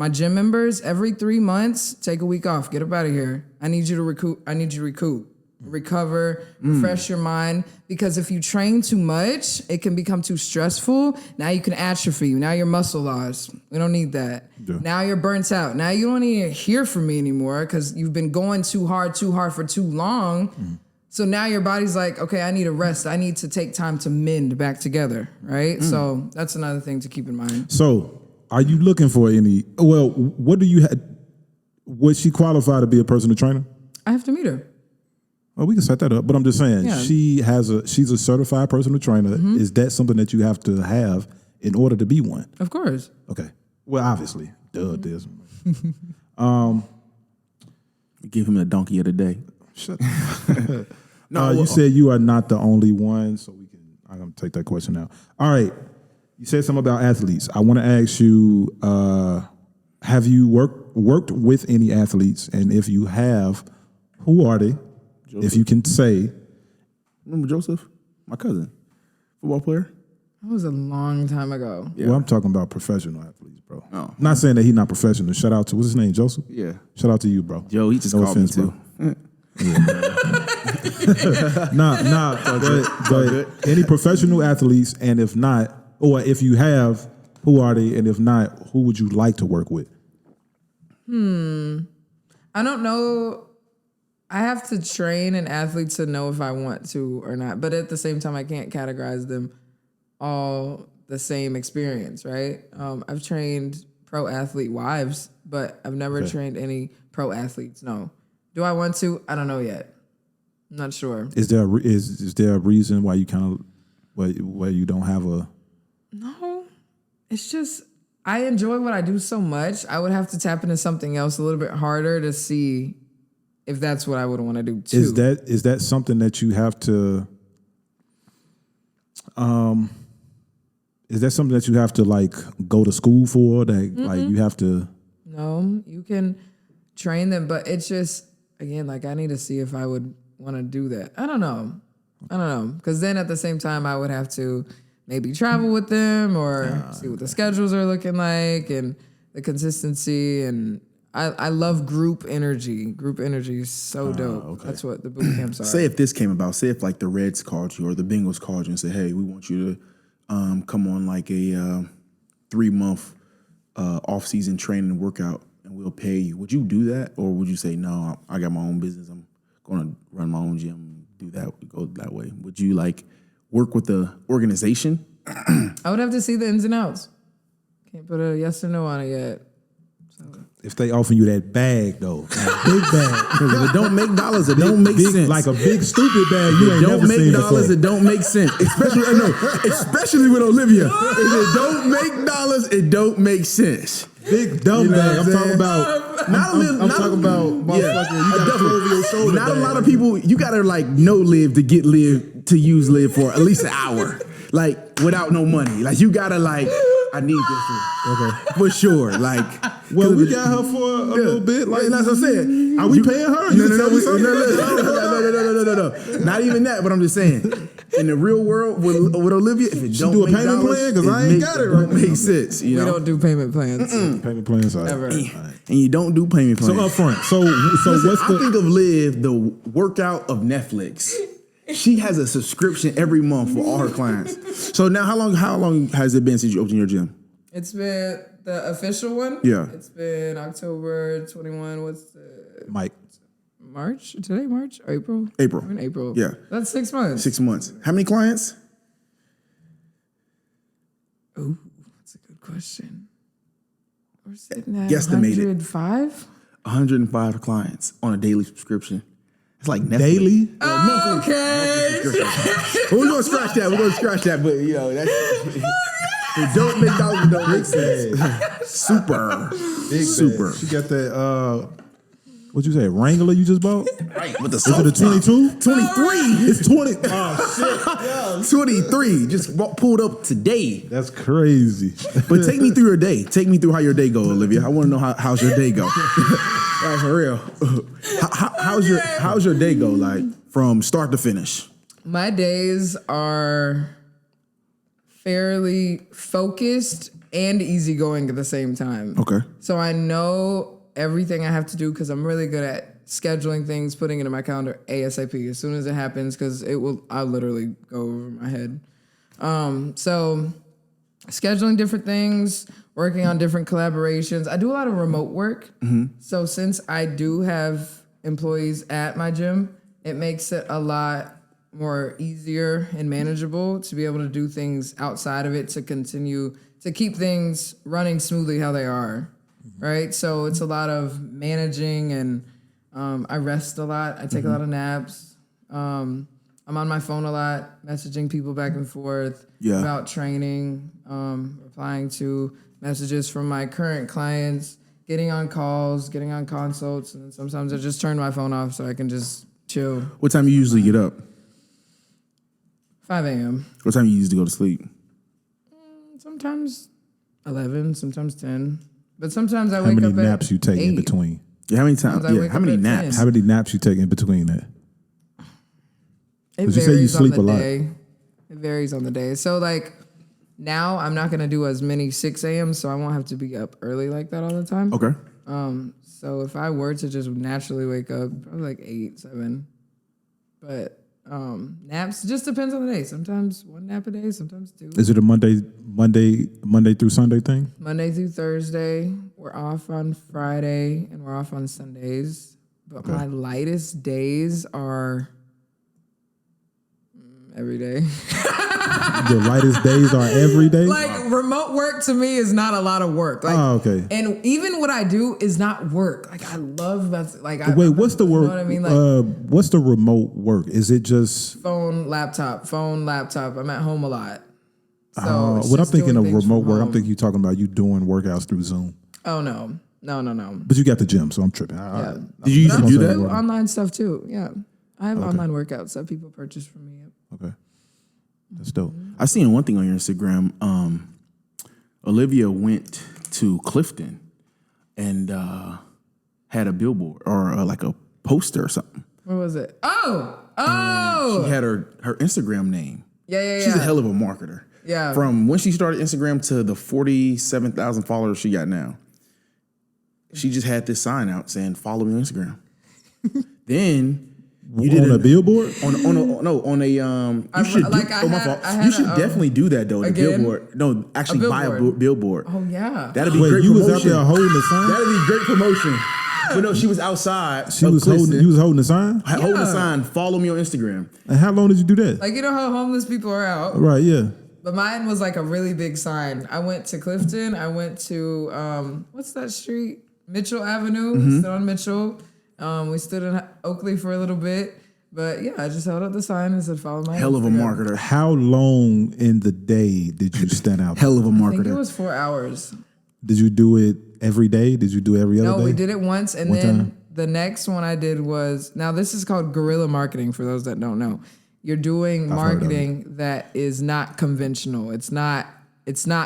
gym members, every 3 months, take a week off. Get up out of here. I need you to recoup. Recover, refresh your mind, because if you train too much, it can become too stressful. Now you can atrophy. Now you're muscle loss. We don't need that. Yeah. Now you're burnt out. Now you don't even hear from me anymore because you've been going too hard for too long. So now your body's like, okay, I need a rest. I need to take time to mend back together, right? So that's another thing to keep in mind. So are you looking for any, well, what do you have, would she qualify to be a personal trainer? I have to meet her. Well, we can set that up, but I'm just saying, Yeah. she's a certified personal trainer. Is that something that you have to have in order to be one? Of course. Okay. Well, obviously. Duh, this. Give him a donkey of the day. Shut up. No, you said you are not the only one, so I'm going to take that question now. All right. You said something about athletes. I want to ask you, have you worked with any athletes? And if you have, who are they? Joseph. If you can say. Remember Joseph? My cousin. Football player? That was a long time ago. Yeah. Well, I'm talking about professional athletes, bro. Oh. Not saying that he's not professional. Shout out to, what's his name, Joseph? Yeah. Shout out to you, bro. Joe, he just called me too. But any professional athletes, and if not, or if you have, who are they? And if not, who would you like to work with? I don't know. I have to train an athlete to know if I want to or not. But at the same time, I can't categorize them all the same experience, right? I've trained pro athlete wives, but I've never trained any pro athletes, no. Do I want to? I don't know yet. I'm not sure. Is there a reason why you kind of where you don't have a... No, it's just I enjoy what I do so much. I would have to tap into something else a little bit harder to see if that's what I would want to do too. Is that something that you have to? Is that something that you have to like go to school for? That like you have to? No, you can train them, but it's just again like I need to see if I would want to do that. I don't know, because then at the same time I would have to maybe travel with them or see what the schedules are looking like and the consistency. And I love group energy. Group energy is so dope. Okay. That's what the boot camps are. Say if this came about, say if like the Reds called you or the Bengals called you and said, hey, we want you to come on like a 3-month off-season training workout and we'll pay you. Would you do that? Or would you say, no, I got my own business. I'm going to run my own gym, do that, go that way. Would you like work with the organization? I would have to see the ins and outs. Can't put a yes or no on it yet. So. If they offer you that bag though, that big bag, If it don't make dollars, it don't make sense. Like a big stupid bag, you ain't don't never make seen dollars, before. it don't make sense. Especially with Olivia. If it don't make dollars, it don't make sense. Big dumb bag. I'm talking about. I'm talking about motherfucker. You gotta throw over your shoulder. Not a lot of people. You gotta like know Liv to get Liv to use Liv for at least an hour, like without no money. Like you gotta like. I need this for sure. Like, well, we got her for a little bit. Like that's what I'm saying. Are we paying her? No. Not even that. But I'm just saying, in the real world with Olivia, if it don't do a make payment dollars, plan because I ain't got it right. Don't make sense. You know? We don't do payment plans. Payment plans Ever. And you don't do payment plans. So upfront. So what's I think of Liv, the workout of Netflix. She has a subscription every month for all her clients. So now, how long has it been since you opened your gym? It's been the official one. Yeah. It's been October 21. What's the Mike? March? Today March? Or April? April. We're in April. Yeah. That's 6 months. 6 months. How many clients? Ooh, that's a good question. We're sitting at Guesstimated. 105? 105 clients on a daily subscription. It's like Netflix. Daily? Okay. Well, we're gonna scratch that. But you know, that's it don't make dollars. It don't make sense. Super. Super. She got that. What'd you say? Wrangler you just bought? Right. With the Is it a 22? 23. It's 20. Oh shit. 23. Just pulled up today. That's crazy. But take me through your day. Take me through how your day go, Olivia. I want to know how's your day go. Like, for real. How's your day go? Like from start to finish. My days are fairly focused and easygoing at the same time. Okay. So I know everything I have to do because I'm really good at scheduling things, putting it in my calendar ASAP as soon as it happens because I'll literally go over my head. So scheduling different things, working on different collaborations. I do a lot of remote work. So since I do have employees at my gym, it makes it a lot more easier and manageable to be able to do things outside of it to continue to keep things running smoothly how they are, right? So it's a lot of managing and I rest a lot. I take a lot of naps. I'm on my phone a lot, messaging people back and forth about training, replying to messages from my current clients, getting on calls, getting on consults, and then sometimes I just turn my phone off so I can just chill. What time you usually get up? 5 a.m. What time you usually go to sleep? Sometimes 11, sometimes 10. But sometimes I wake up How at many naps you take 8. in between? Yeah, how many times? Sometimes I Yeah, wake how up many at naps? 10. How many naps you take in between that? It 'Cause you say you varies sleep on a the lot. day. It varies on the day. So like now I'm not gonna do as many 6 a.m. so I won't have to be up early like that all the time. Okay. So if I were to just naturally wake up, probably like 8, 7. But naps just depends on the day. Sometimes 1 nap a day, sometimes 2. Is it a Monday through Sunday thing? Monday through Thursday. We're off on Friday and we're off on Sundays. But my lightest days are every day. Your lightest days are every day? Like remote work to me is not a lot of work. Like, okay. And even what I do is not work. Like I love that. Like Wait, what's the work? You know what I mean? Like what's the remote work? Is it just phone, laptop. I'm at home a lot. So when I'm thinking of remote work, I'm home. thinking you talking about you doing workouts through Zoom. Oh no. But you got the gym, so I'm tripping. Did you used to do that? Do online stuff too. Yeah, I have online workouts that people purchase from me. Okay, that's dope. I seen one thing on your Instagram. Olivia went to Clifton and had a billboard or like a poster or something. What was it? Oh, She had her Instagram name. Yeah. She's a hell of a marketer. Yeah. From when she started Instagram to the 47,000 followers she got now. She just had this sign out saying, "Follow me on Instagram." Then you did on a billboard. on a You should definitely do that though. The Again? billboard. No, actually buy a billboard. billboard. Oh yeah. That'd be Wait, great you promotion. was out there holding the sign? That'd be great promotion. But no, she was outside. You was holding the sign. Holding the sign. Follow me on Instagram. And how long did you do that? Like you know how homeless people are out. Right, yeah. But mine was like a really big sign. I went to Clifton. I went to what's that street? Mitchell Avenue. We stood on Mitchell. We stood in Oakley for a little bit. But yeah, I just held up the sign and said, "Follow my." Hell of a Instagram." marketer. How long in the day did you stand out? Hell of a I think it marketer. was 4 hours. Did you do it every day? Did you do it every other day? No, we did it once, and One then time? the next one I did was now this is called guerrilla marketing. For those that don't know, you're doing heard of marketing that is not conventional. It's not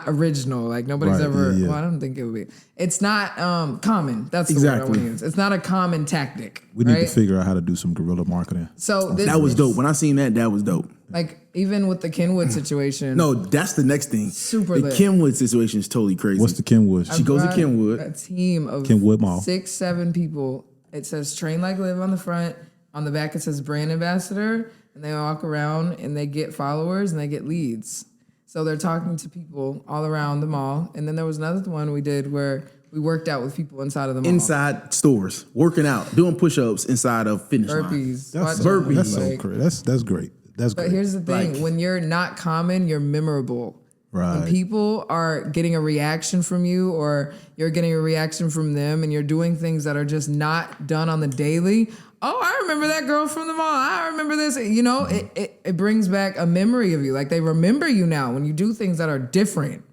original. Like nobody's Right, ever. yeah. Well, I don't think it would be. It's not common. That's the word I Exactly. want to use. It's not a common tactic. We need right? to figure out how to do some guerrilla marketing. So this, That was dope. When I seen that was dope. Like even with the Kenwood situation. No, that's the next thing. Super the lit. Kenwood situation is totally crazy. What's the Kenwood? She goes to brought Kenwood. A team of Kenwood Mall. 6-7 people. It says Trainlikeliv on the front. On the back it says brand ambassador. And they walk around and they get followers and they get leads. So they're talking to people all around the mall. And then there was another one we did where we worked out with people inside of the mall. Inside stores, working out, doing push-ups inside of finish line. Burpees. That's squat That's jumps, so like- great. That's great. That's But great. here's the thing. Like- When you're not common, you're memorable. Right. When people are getting a reaction from you or you're getting a reaction from them and you're doing things that are just not done on the daily. Oh, I remember that girl from the mall. I remember this. You know, it brings back a memory of you. Like they remember you now when you do things that are different.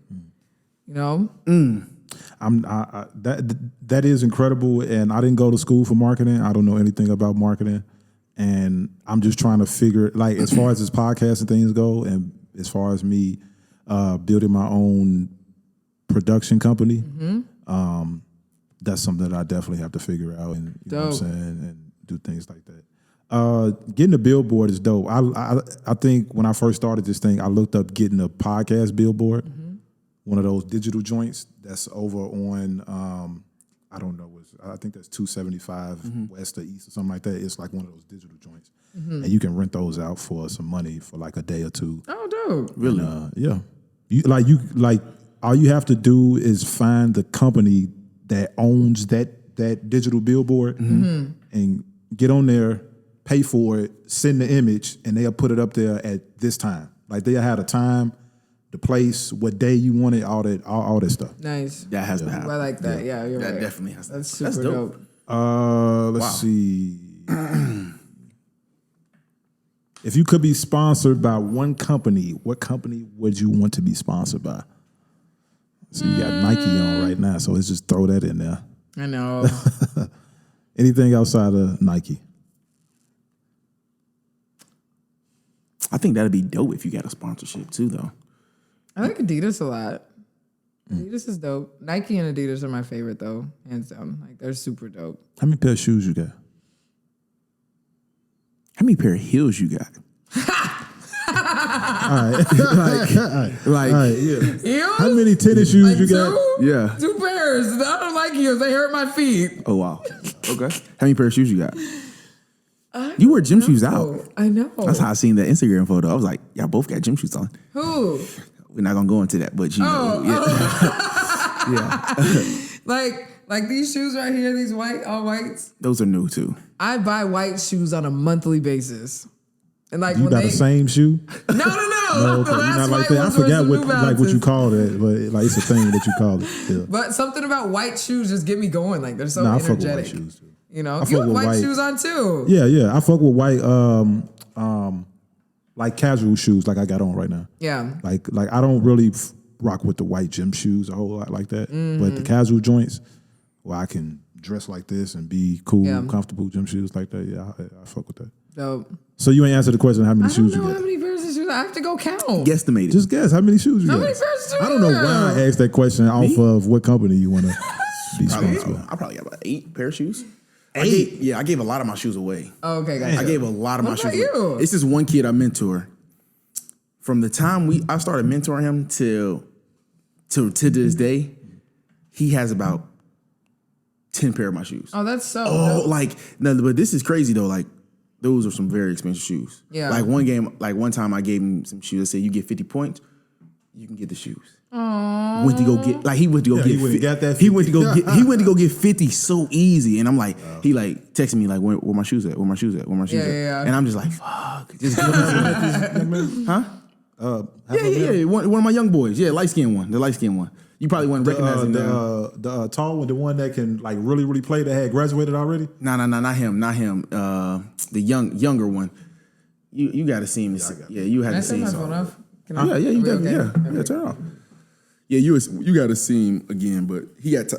You know? That is incredible, and I didn't go to school for marketing. I don't know anything about marketing, and I'm just trying to figure, like, as far as this podcast and things go, and as far as me building my own production company, that's something that I definitely have to figure out, and you know what I'm Dope. saying, and do things like that. Getting a billboard is dope. I think when I first started this thing, I looked up getting a podcast billboard. One of those digital joints that's over on, I don't know, I think that's 275 West or East or something like that. It's like one of those digital joints. And you can rent those out for some money for like a day or two. Oh, dope. Really? Yeah. All you have to do is find the company that owns that digital billboard and get on there, pay for it, send the image, and they'll put it up there at this time. Like they'll have a time, the place, what day you want it, all that stuff. Nice. That has to happen. I like that. Yeah, you're That right. definitely has to happen. That's super dope. dope. Let's see. If you could be sponsored by one company, what company would you want to be sponsored by? So you got Nike on right now, so let's just throw that in there. I know. Anything outside of Nike? I think that'd be dope if you got a sponsorship too, though. I like Adidas a lot. Adidas is dope. Nike and Adidas are my favorite though, hands down. Like they're super dope. How many pair of shoes you got? How many pair of heels you got? All right, yeah. Heels? How many tennis shoes Like you got? two? Yeah. 2 pairs. I don't like heels. They hurt my feet. Oh wow. Okay. How many pair of shoes you got? You wear gym shoes out. Oh, I know. That's how I seen that Instagram photo. I was like, y'all both got gym shoes on. Who? We're not gonna go into that, but you know, yeah. Like these shoes right here, these all whites. Those are new too. I buy white shoes on a monthly basis. And like You when got the same shoe? No. No, The okay. You're last not like white that. I ones were forgot some what New like what you Balances. call it, but like it's a thing that you call it. Yeah. But something about white shoes just get me going. Like they're so Nah, I fuck with energetic. white shoes too. You know, I you fuck have with white white shoes on too. Yeah. I fuck with white like casual shoes like I got on right now. Yeah. Like I don't really rock with the white gym shoes a whole lot like that. But the casual joints where I can dress like this and be cool, comfortable gym shoes like that. Yeah, I fuck with that. Dope. So you ain't answered the question how many I don't shoes you know how got. many pairs of shoes. I have to go count. Guesstimate it. Just guess how many shoes you How got. many pairs of shoes I don't know you why got? I asked that question off of what company you want to be sponsored by. I probably got about 8 pair of shoes. I gave a lot of my shoes away. Oh, okay, gotcha. I gave a lot of my What shoes about away. you? It's this one kid I mentor. From the time I started mentoring him till to this day, he has about 10 pair of my shoes. Oh, that's so Oh, dope. like no, but this is crazy though. Like those are some very expensive shoes. Yeah. Like one time I gave him some shoes. I said, you get 50 points, you can get the shoes. Aww. Went to go get he went to go he get went and got that he went to 50. go get he went to go get 50 so easy. And I'm like, he like texting me like, where my shoes at? Where my shoes at? Where my shoes at? Yeah. And I'm just like, fuck. Just give him huh? Yeah. One of my young boys. Yeah, light skinned one. The light skinned one. You probably wouldn't recognize him. The tall one, the one that can like really play that had graduated already. No, not him. The younger one. You got to see him. You had to see him. Yeah, you definitely. Yeah, turn off. Yeah, you got to see him again, but he got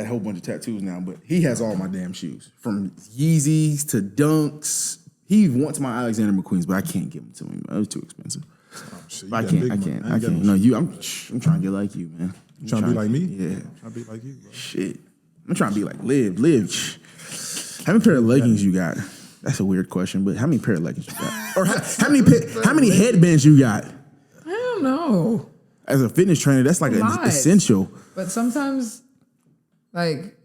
a whole bunch of tattoos now, but he has all my damn shoes from Yeezys to Dunks. He wants my Alexander McQueen's, but I can't give them to him. It was too expensive. Shit, I can't. No, I'm trying to get like you, man. You trying to be like me? Yeah. Trying to be like you, bro. Shit. I'm trying to be like Liv. How many pair of leggings you got? That's a weird question, but how many pair of leggings you got? Or how many headbands you got? I don't know. As a fitness trainer, that's like an lot. essential. But sometimes, like,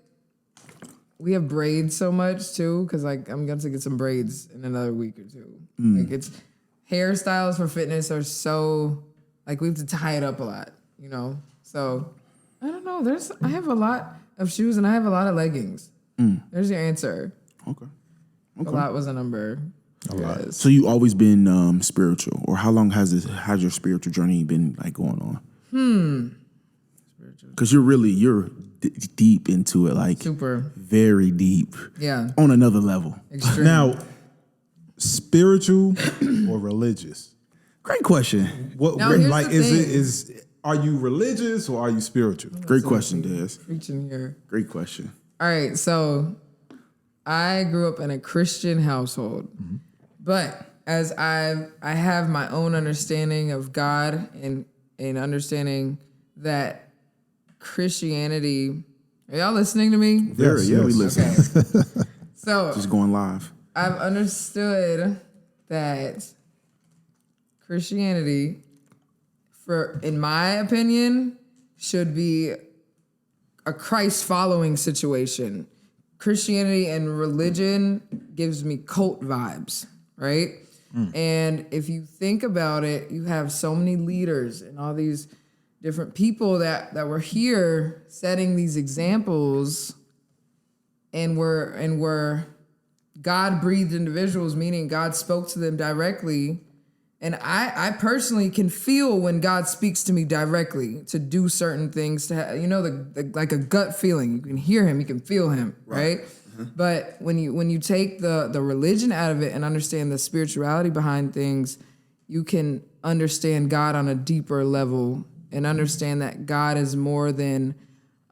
we have braids so much too, because like I'm going to get some braids in another week or two. Like it's hairstyles for fitness are so like we have to tie it up a lot, you know. So I don't know. I have a lot of shoes and I have a lot of leggings. There's your answer. Okay. A lot was a number. A lot. So you always been spiritual, or how long has your spiritual journey been like going on? Because you're deep into it, like Super. very deep. Yeah. On another level. Extreme. Now, spiritual or religious? Great question. What Now, here's like the thing. are you religious or are you spiritual? Great question, Des. Reaching here. Great question. All right, so I grew up in a Christian household, but as I have my own understanding of God and understanding that Christianity. Are y'all listening to me? Very, Yes, yeah, we yes. listen. So Just going live. I've understood that Christianity, in my opinion, should be a Christ-following situation. Christianity and religion gives me cult vibes, right? And if you think about it, you have so many leaders and all these different people that were here setting these examples and were God-breathed individuals, meaning God spoke to them directly. And I personally can feel when God speaks to me directly to do certain things, like a gut feeling. You can hear him, you can feel him, right? But when you take the religion out of it and understand the spirituality behind things, you can understand God on a deeper level and understand that God is more than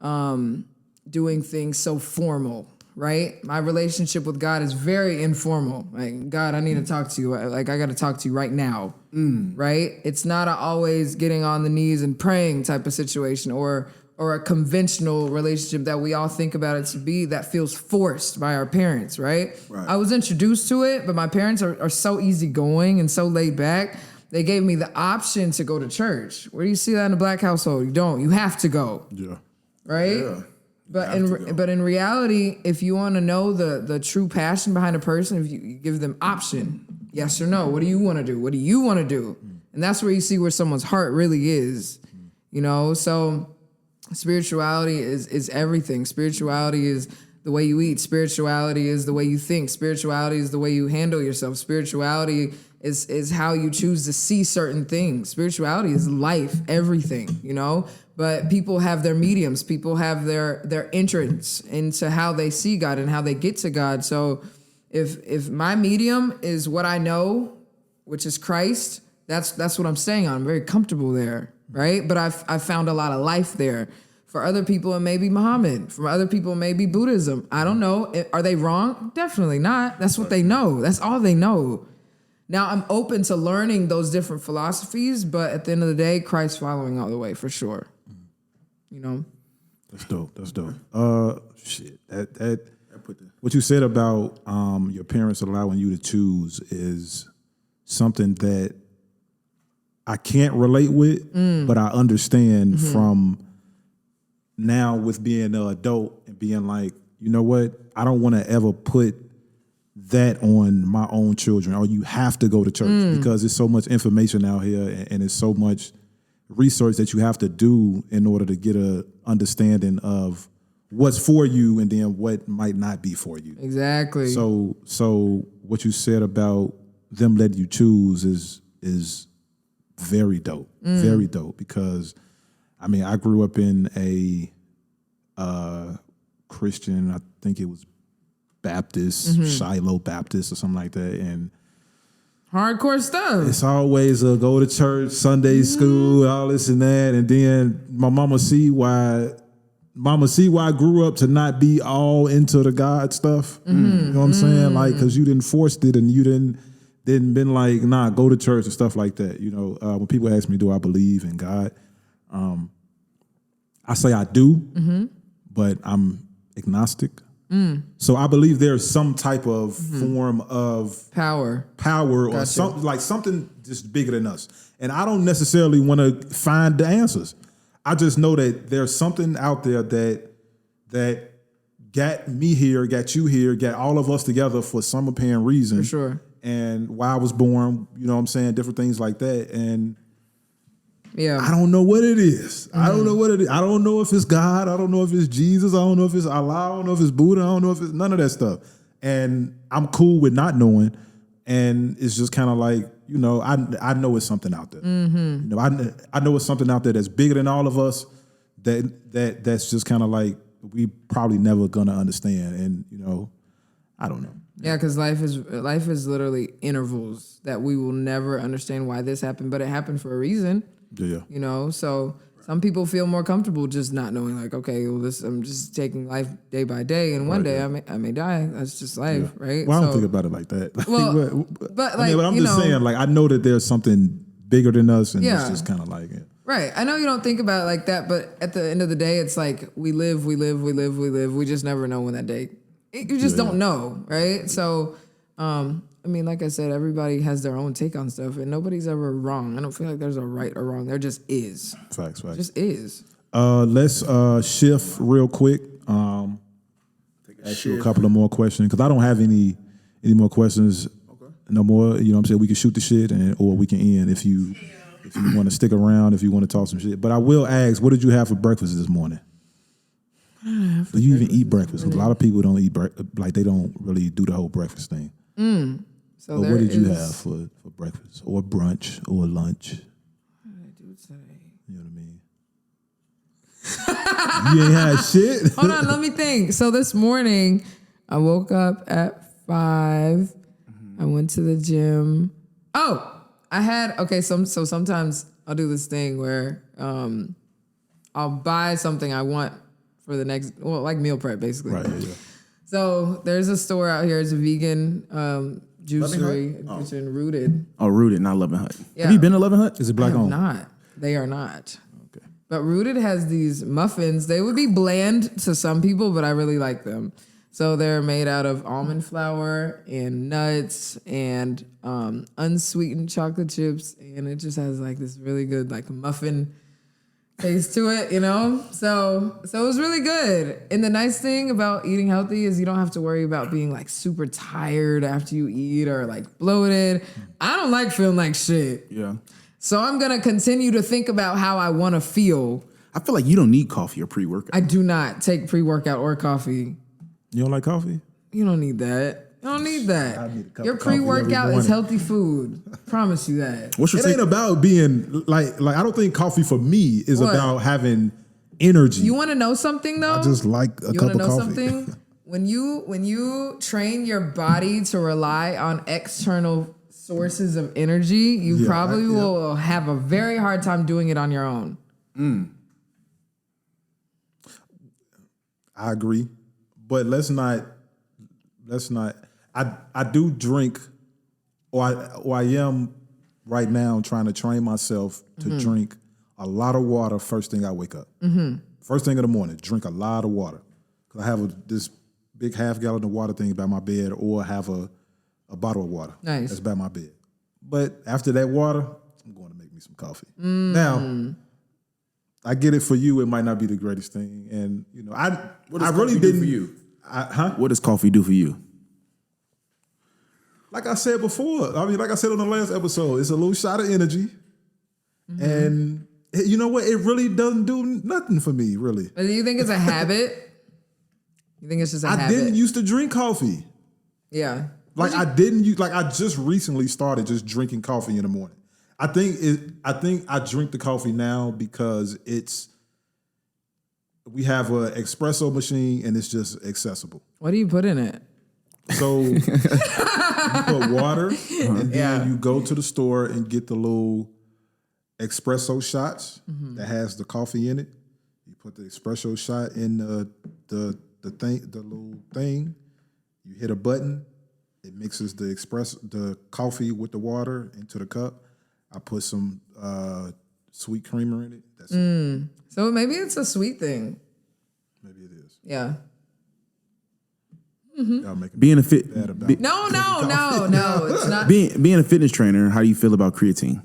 doing things so formal. Right? My relationship with God is very informal. Like, God, I need to talk to you. Like, I got to talk to you right now. Right? It's not always getting on the knees and praying type of situation or a conventional relationship that we all think about it to be that feels forced by our parents, right? I was introduced to it, but my parents are so easygoing and so laid back. They gave me the option to go to church. Where do you see that in a black household? You don't. You have to go. Yeah. Right? Yeah. But in reality, if you want to know the true passion behind a person, if you give them option, yes or no, what do you want to do? What do you want to do? And that's where you see where someone's heart really is, you know? So spirituality is everything. Spirituality is the way you eat. Spirituality is the way you think. Spirituality is the way you handle yourself. Spirituality is how you choose to see certain things. Spirituality is life, everything, you know? But people have their mediums. People have their entrance into how they see God and how they get to God. So if my medium is what I know, which is Christ, that's what I'm staying on. I'm very comfortable there, right? But I've found a lot of life there. For other people, it may be Muhammad. For other people, it may be Buddhism. I don't know. Are they wrong? Definitely not. That's what they know. That's all they know. Now, I'm open to learning those different philosophies, but at the end of the day, Christ following all the way for sure. You know? That's dope. That's dope. Shit. What you said about your parents allowing you to choose is something that I can't relate with, but I understand from now with being an adult and being like, you know what? I don't want to ever put that on my own children. Or you have to go to church because there's so much information out here and it's so much research that you have to do in order to get a understanding of what's for you and then what might not be for you. Exactly. So what you said about them letting you choose is very dope. Very dope because I mean, I grew up in a Christian, I think it was Baptist, Shiloh Baptist or something like that. And hardcore stuff. it's always go to church, Sunday school, all this and that. And then my mama see why I grew up to not be all into the God stuff. You know what I'm saying? Like, because you didn't force it and you didn't been like, nah, go to church and stuff like that. You know, when people ask me, do I believe in God? I say I do, but I'm agnostic. So I believe there's some type of form of power or something like something just bigger than us. And I don't necessarily want to find the answers. I just know that there's something out there that got me here, got you here, got all of us together for some apparent reason. For sure. And why I was born, you know what I'm saying, different things like that. And yeah, I don't know what it is. I don't know what it is. I don't know if it's God. I don't know if it's Jesus. I don't know if it's Allah. I don't know if it's Buddha. I don't know if it's none of that stuff. And I'm cool with not knowing. And it's just kind of like, you know, I know it's something out there. You know, I know it's something out there that's bigger than all of us. That's just kind of like we probably never gonna understand. And you know, I don't know. Yeah, because life is literally intervals that we will never understand why this happened, but it happened for a reason. Yeah. You know, so some people feel more comfortable just not knowing, like, okay, well, I'm just taking life day by day, and one day I may die. That's just life, right? Well, I don't think about it like that. Well, but like, but I'm just saying, like, I know that there's something bigger than us, and it's just kind of like it. Right. I know you don't think about it like that, but at the end of the day, it's like we live. We just never know when that day. You just don't know, right? So, I mean, like I said, everybody has their own take on stuff, and nobody's ever wrong. I don't feel like there's a right or wrong. There just is. Facts. Just is. Let's shift real quick. Ask you a couple of more questions because I don't have any more questions. No more. You know what I'm saying? We can shoot the shit or we can end if you want to stick around, if you want to talk some shit. But I will ask, what did you have for breakfast this morning? Do you even eat breakfast? Because a lot of people don't eat like they don't really do the whole breakfast thing. So what did you have for breakfast or brunch or lunch? What did I do today? You know what I mean? You ain't had shit? Hold on, let me think. So this morning, I woke up at 5. I went to the gym. Oh, I had, okay, so sometimes I'll do this thing where I'll buy something I want for the next, well, like meal prep, basically. Right, yeah. So there's a store out here. It's a vegan juicery kitchen, Rooted. Oh, Rooted, not Loving Hut. Yeah. Have you been to Loving Hut? Is it black owned? Not. They are not. Okay. But Rooted has these muffins. They would be bland to some people, but I really like them. So they're made out of almond flour and nuts and unsweetened chocolate chips, and it just has like this really good like muffin taste to it, you know? So it was really good. And the nice thing about eating healthy is you don't have to worry about being like super tired after you eat or like bloated. I don't like feeling like shit. Yeah. So I'm going to continue to think about how I want to feel. I feel like you don't need coffee or pre-workout. I do not take pre-workout or coffee. You don't like coffee? You don't need that. You don't need that. I need a cup Your of coffee every pre-workout is morning. healthy food. Promise you that. What's your It ain't about being like I don't think coffee for me is What? about having energy. You want to know something though? I just like a You cup want of to know coffee. something? When you train your body to rely on external sources of energy, you probably will have a very hard time doing it on your own. I agree, but let's not. I do drink, or I am right now trying to train myself to drink a lot of water first thing I wake up. First thing in the morning, drink a lot of water. Cause I have this big half-gallon of water thing by my bed, or have a bottle of water that's by my bed. But after that water, I'm going to make me some coffee. Now, I get it for you. It might not be the greatest thing, and What does I really coffee do didn't. for you? What does coffee do for you? Like I said before, like I said on the last episode, it's a little shot of energy, and you know what? It really doesn't do nothing for me, really. Do you think it's a habit? You think it's just a habit? I didn't used to drink coffee. Yeah. Like I didn't use. Like I just recently started just drinking coffee in the morning. I think I drink the coffee now because we have an espresso machine and it's just accessible. What do you put in it? So you put water and then you go to the store and get the little espresso shots that has the coffee in it. You put the espresso shot in the little thing. You hit a button. It mixes the coffee with the water into the cup. I put some sweet creamer in it. That's it. So maybe it's a sweet thing. Maybe it is. Yeah. Y'all making Being me a fit, bad about No, it's not. being a fitness trainer, how do you feel about creatine?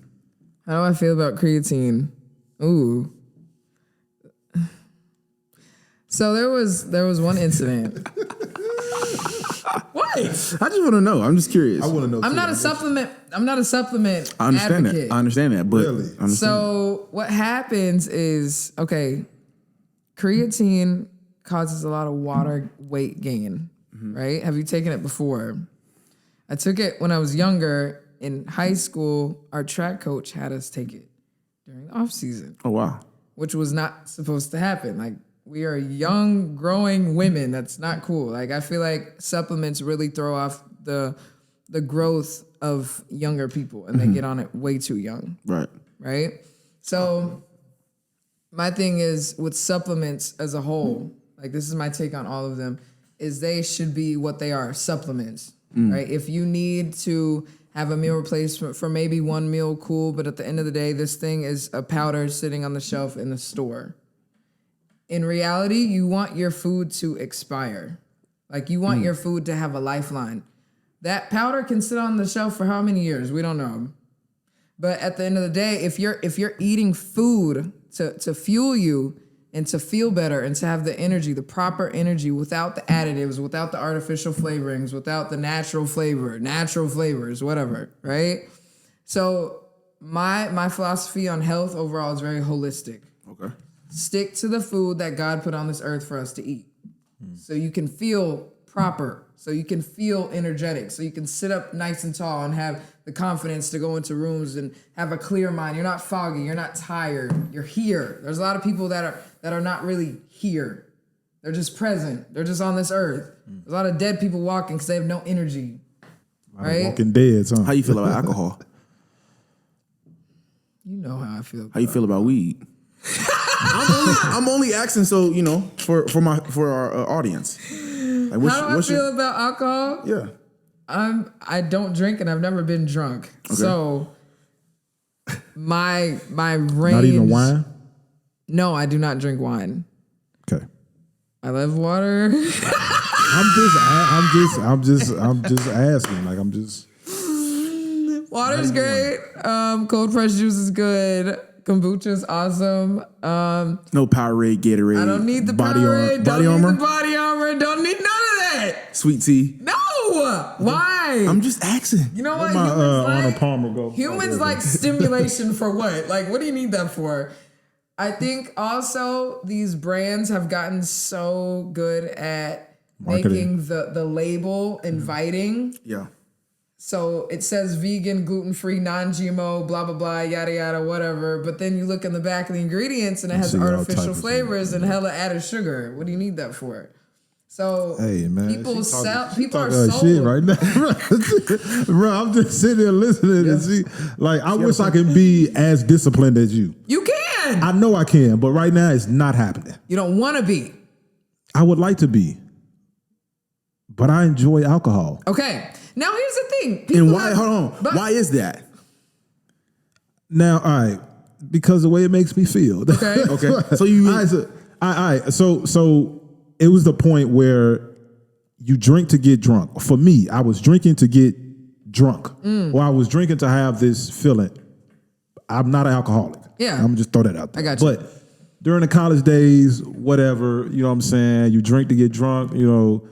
How do I feel about creatine? Ooh. So there was one incident. What? I just want to know. I'm just curious. I want to know. I'm too. not a supplement I understand advocate. that. I understand that, but Really? I understand. So what happens is, creatine causes a lot of water weight gain, right? Have you taken it before? I took it when I was younger. In high school, our track coach had us take it during the off season, Oh wow. which was not supposed to happen. Like, we are young, growing women. That's not cool. Like, I feel like supplements really throw off the growth of younger people, and they get on it way too young. Right? So my thing is with supplements as a whole, like, this is my take on all of them, is they should be what they are, supplements, right? If you need to have a meal replacement for maybe one meal, cool, but at the end of the day, this thing is a powder sitting on the shelf in the store. In reality, you want your food to expire. Like, you want your food to have a lifeline. That powder can sit on the shelf for how many years? We don't know. But at the end of the day, if you're eating food to fuel you and to feel better and to have the energy, the proper energy, without the additives, without the artificial flavorings, without the natural flavors, whatever, right? So my philosophy on health overall is very holistic. Okay. Stick to the food that God put on this earth for us to eat. So you can feel proper, so you can feel energetic, so you can sit up nice and tall and have the confidence to go into rooms and have a clear mind. You're not foggy, you're not tired, you're here. There's a lot of people that are not really here. They're just present. They're just on this earth. There's a lot of dead people walking because they have no energy. Right? Walking dead, huh? How you feel about alcohol? You know how I feel. How you feel about weed? I'm only asking so for our audience. Like, How do I feel about alcohol? Yeah. I don't drink and I've never been drunk. Okay. So my range. Not even wine? No, I do not drink wine. Okay. I love water. I'm just asking. Like, I'm just. Water's great. Cold pressed juice is good. Kombucha is awesome. No Powerade, Gatorade. I don't need the Powerade. Don't need the body armor. Don't need none of that. Sweet tea. No. Why? I'm just asking. You know what? My Humans Arnold Palmer go. Humans like stimulation for what? Like, what do you need that for? I think also these brands have gotten so good at making the label inviting. Yeah. So it says vegan, gluten-free, non-GMO, blah, blah, blah, yada, yada, whatever. But then you look in the back of the ingredients and it has artificial flavors and hella added sugar. What do you need that for? So hey, man, people are talking sold. shit right now. Bro, I'm just sitting there listening and see. Like, I wish I could be as disciplined as you. You can. I know I can, but right now it's not happening. You don't want to be. I would like to be, but I enjoy alcohol. Okay. Now here's the thing. And why? Hold on. Why is that? Now, all right, because the way it makes me feel. Okay. Okay. So you. So it was the point where you drink to get drunk. For me, I was drinking to get drunk, or I was drinking to have this feeling. I'm not an alcoholic. Yeah. I'm gonna just throw that out there. I got you. But during the college days, whatever, you know what I'm saying? You drink to get drunk, you know,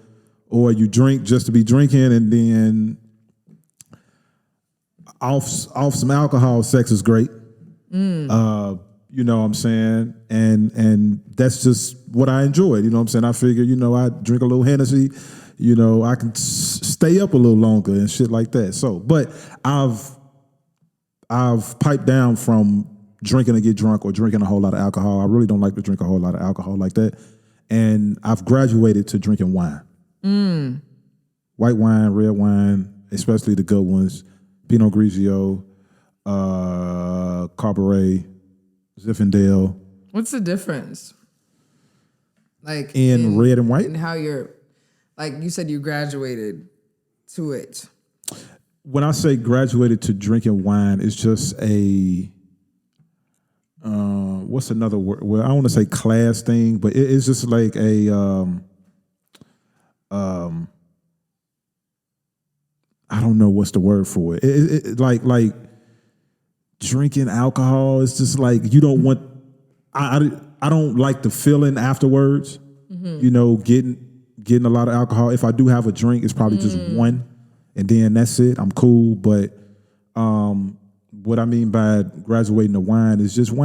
or you drink just to be drinking, and then off some alcohol, sex is great. You know what I'm saying? And that's just what I enjoyed. You know what I'm saying? I figured, you know, I drink a little Hennessy, you know, I can stay up a little longer and shit like that. So, but I've piped down from drinking to get drunk or drinking a whole lot of alcohol. I really don't like to drink a whole lot of alcohol like that. And I've graduated to drinking wine. White wine, red wine, especially the good ones. Pinot Grigio, Cabernet, Zinfandel. What's the difference? Like in red and white? And how you're, like you said, you graduated to it. When I say graduated to drinking wine, it's just a, what's another word? Well, I don't want to say class thing, but it's just like a, I don't know what's the word for it. It like drinking alcohol. It's just like you don't want. I don't like the feeling afterwards. You know, getting a lot of alcohol. If I do have a drink, it's probably just one, and then that's it. I'm cool. But what I mean by graduating to wine is just a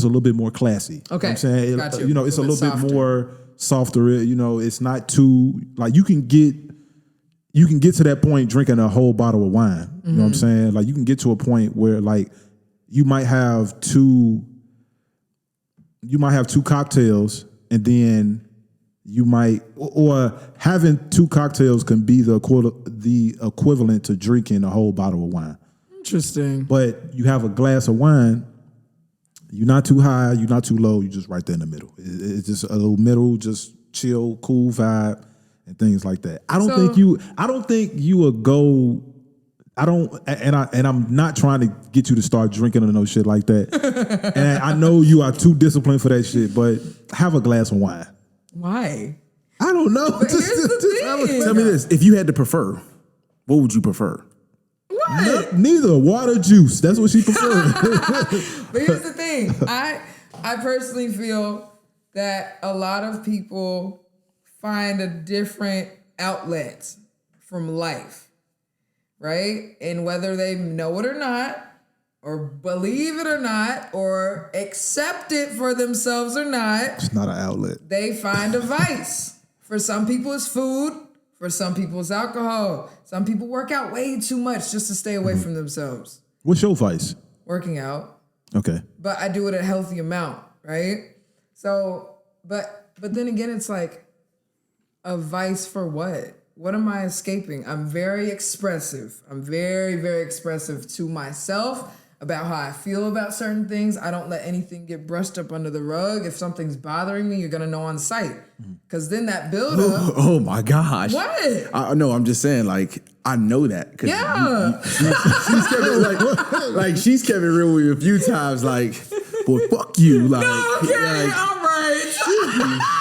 little bit more classy. Okay, you know what I'm saying, got you. You know, it's a little bit softer. more softer. You know, it's not too like you can get to that point drinking a whole bottle of wine. You know what I'm saying? Like you can get to a point where like you might have two cocktails and then you might, or having two cocktails can be the equivalent to drinking a whole bottle of wine. Interesting. But you have a glass of wine, you're not too high, you're not too low, you're just right there in the middle. It's just a little middle, just chill, cool vibe. And things like that. I don't think you would go. I'm not trying to get you to start drinking or no shit like that. And I know you are too disciplined for that shit, but have a glass of wine. Why? I don't know. But here's the thing. Tell me this: if you had to prefer, what would you prefer? What? Neither. Water, juice. That's what she prefers. But here's the thing. I personally feel that a lot of people find a different outlet from life, right? And whether they know it or not, or believe it or not, or accept it for themselves or not, It's not an outlet. they find a vice. For some people, it's food. For some people, it's alcohol. Some people work out way too much just to stay away from themselves. What's your vice? Working out. Okay. But I do it at a healthy amount, right? So, but then again, it's like, a vice for what? What am I escaping? I'm very expressive. I'm very, very expressive to myself about how I feel about certain things. I don't let anything get brushed up under the rug. If something's bothering me, you're going to know on sight. Because then that buildup. Oh my gosh. What? No, I'm just saying, like, I know that. Yeah. She's kept it, like, she's kept it real with you a few times, like, boy, fuck you. Like, No, okay, like, all right.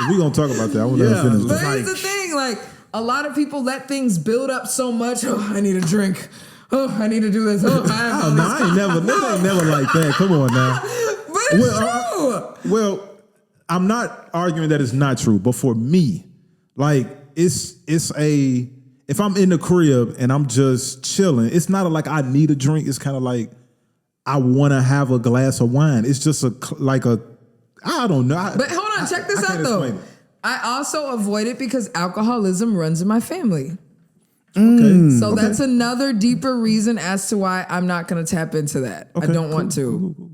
We're going to talk about that. I want to Yeah, finish But that. here's the thing, like, a lot of people let things build up so much. Oh, I need a drink. Oh, I need to do this. Oh, I ain't never like that. Come on now. But it's true. Well, I'm not arguing that it's not true, but for me, like it's if I'm in the crib and I'm just chilling, it's not like I need a drink. It's kind of like I want to have a glass of wine. It's just I don't know. But hold on, check this I out can't though. explain it. I also avoid it because alcoholism runs in my family. Okay. So that's another deeper reason as to why I'm not going to tap into that. I don't want to. Cool.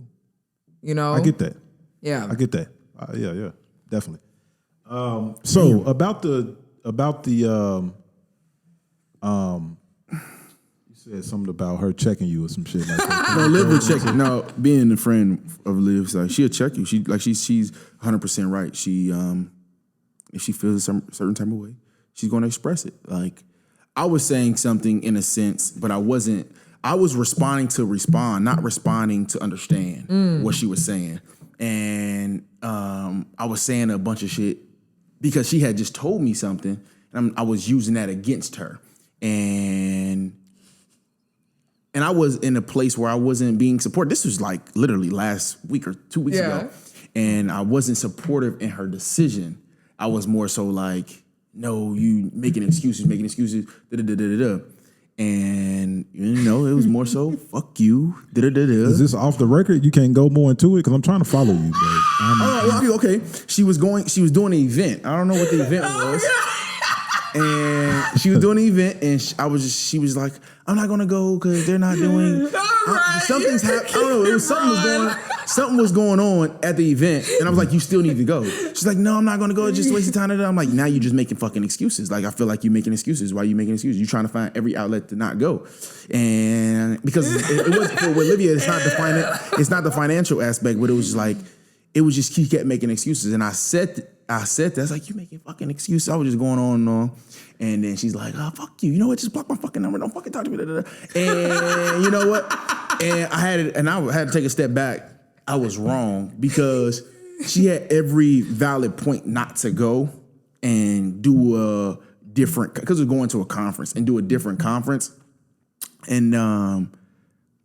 You know? I get that. Yeah. I get that. Yeah, definitely. So about the you said something about her checking you or some shit like that. No, Liv will check you. No, being a friend of Liv's, like she'll check you. She's 100% right. She if she feels a certain type of way, she's going to express it. Like I was saying something in a sense, but I wasn't. I was responding to respond, not responding to understand what she was saying. And I was saying a bunch of shit because she had just told me something, and I was using that against her. And I was in a place where I wasn't being supported. This was like literally last week or 2 weeks ago. And I wasn't supportive in her decision. I was more so like, no, you making excuses, da-da-da-da-da-da. And, you know, it was more so, fuck you, da-da-da-da. Is this off the record? You can't go more into it because I'm trying to follow you, bro. Okay. She was doing an event. I don't know what the event was. And she was doing an event, and she was like, I'm not gonna go because they're not doing. Something's happening. I don't know. It was something was going on at the event, and I was like, you still need to go. She's like, no, I'm not gonna go. It's just a waste of time. I'm like, now you're just making fucking excuses. Like I feel like you're making excuses. Why are you making excuses? You're trying to find every outlet to not go, and because it was for Olivia, it's not the financial aspect, but it was just like it was just she kept making excuses, and I said that. I was like, you making fucking excuses. I was just going on and on. And then she's like, oh, fuck you. You know what? Just block my fucking number. Don't fucking talk to me. And you know what? And I had to take a step back. I was wrong because she had every valid point not to go and do a different, because it was going to a conference and do a different conference. And,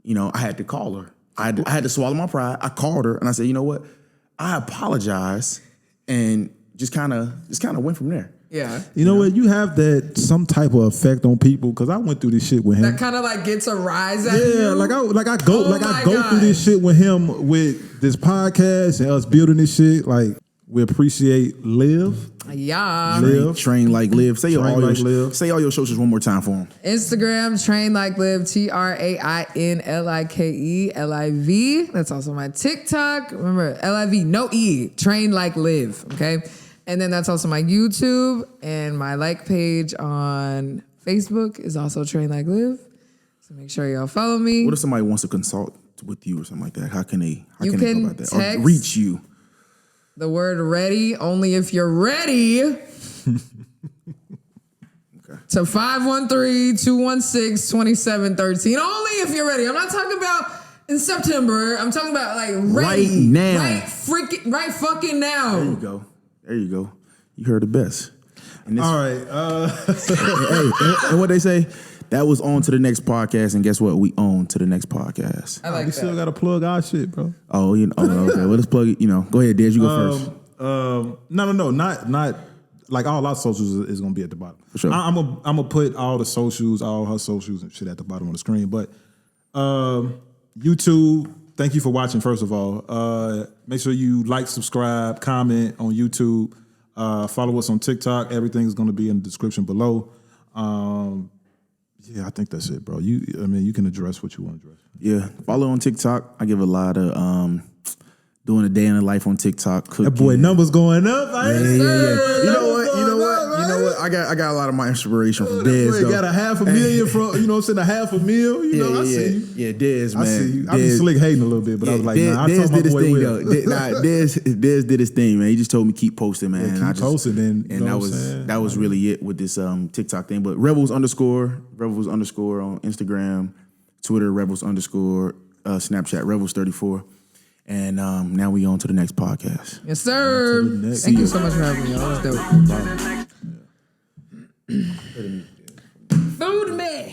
you know, I had to call her. I had to swallow my pride. I called her and I said, you know what? I apologize. And just kind of went from there. Yeah. You know what? You have that some type of effect on people because I went through this shit with him. That kind of like gets a rise out of you. Yeah, I go through this shit with him with this podcast and us building this shit. Like we appreciate Liv. Yeah. Liv. Train like Liv. Say all your socials one more time for him. Instagram, Train Like Liv, TrainLikeliv. That's also my TikTok. Remember, LIV, no E, Train Like Liv, okay? And then that's also my YouTube, and my like page on Facebook is also Train Like Liv. So make sure y'all follow me. What if somebody wants to consult with you or something like that? How can they go about that? Text or reach you? The word ready, only if you're ready. To 513-216-2713. Only if you're ready. I'm not talking about in September. I'm talking about like ready. Right now. Right fucking now. There you go. You heard the best. And All right. And what they say, that was on to the next podcast. And guess what? We own to the next podcast. I like we that. still got to plug our shit, bro. Oh, you know. Okay. Well, let's plug it. You know, go ahead, Dez. You go first. No. Not like all our socials is going to be at the bottom. For sure. I'm gonna put all the socials, all her socials and shit at the bottom of the screen. But YouTube, thank you for watching, first of all. Make sure you like, subscribe, comment on YouTube. Follow us on TikTok. Everything's going to be in the description below. Yeah, I think that's it, bro. You can address what you want to address. Yeah, follow on TikTok. I give a lot of doing a day in the life on TikTok. Cooking. That boy numbers going up. Yeah. You know what? I got a lot of my inspiration from Dez. Boy, got $500,000 from, you know what I'm saying, $500,000. You know, I see you. Yeah, Dez, man. I see you. I be slick hating a little bit, but I was like, nah, I Dez told my did his boy thing, Will. Dez did his thing, man. He just told me keep posting, man. Yeah, keep posting, man. And that was really it with this TikTok thing. But Revels underscore on Instagram, Twitter, Revels underscore, Snapchat, Revels34. And now we on to the next podcast. Yes, sir. Thank you so much for having me. That was dope. Food me.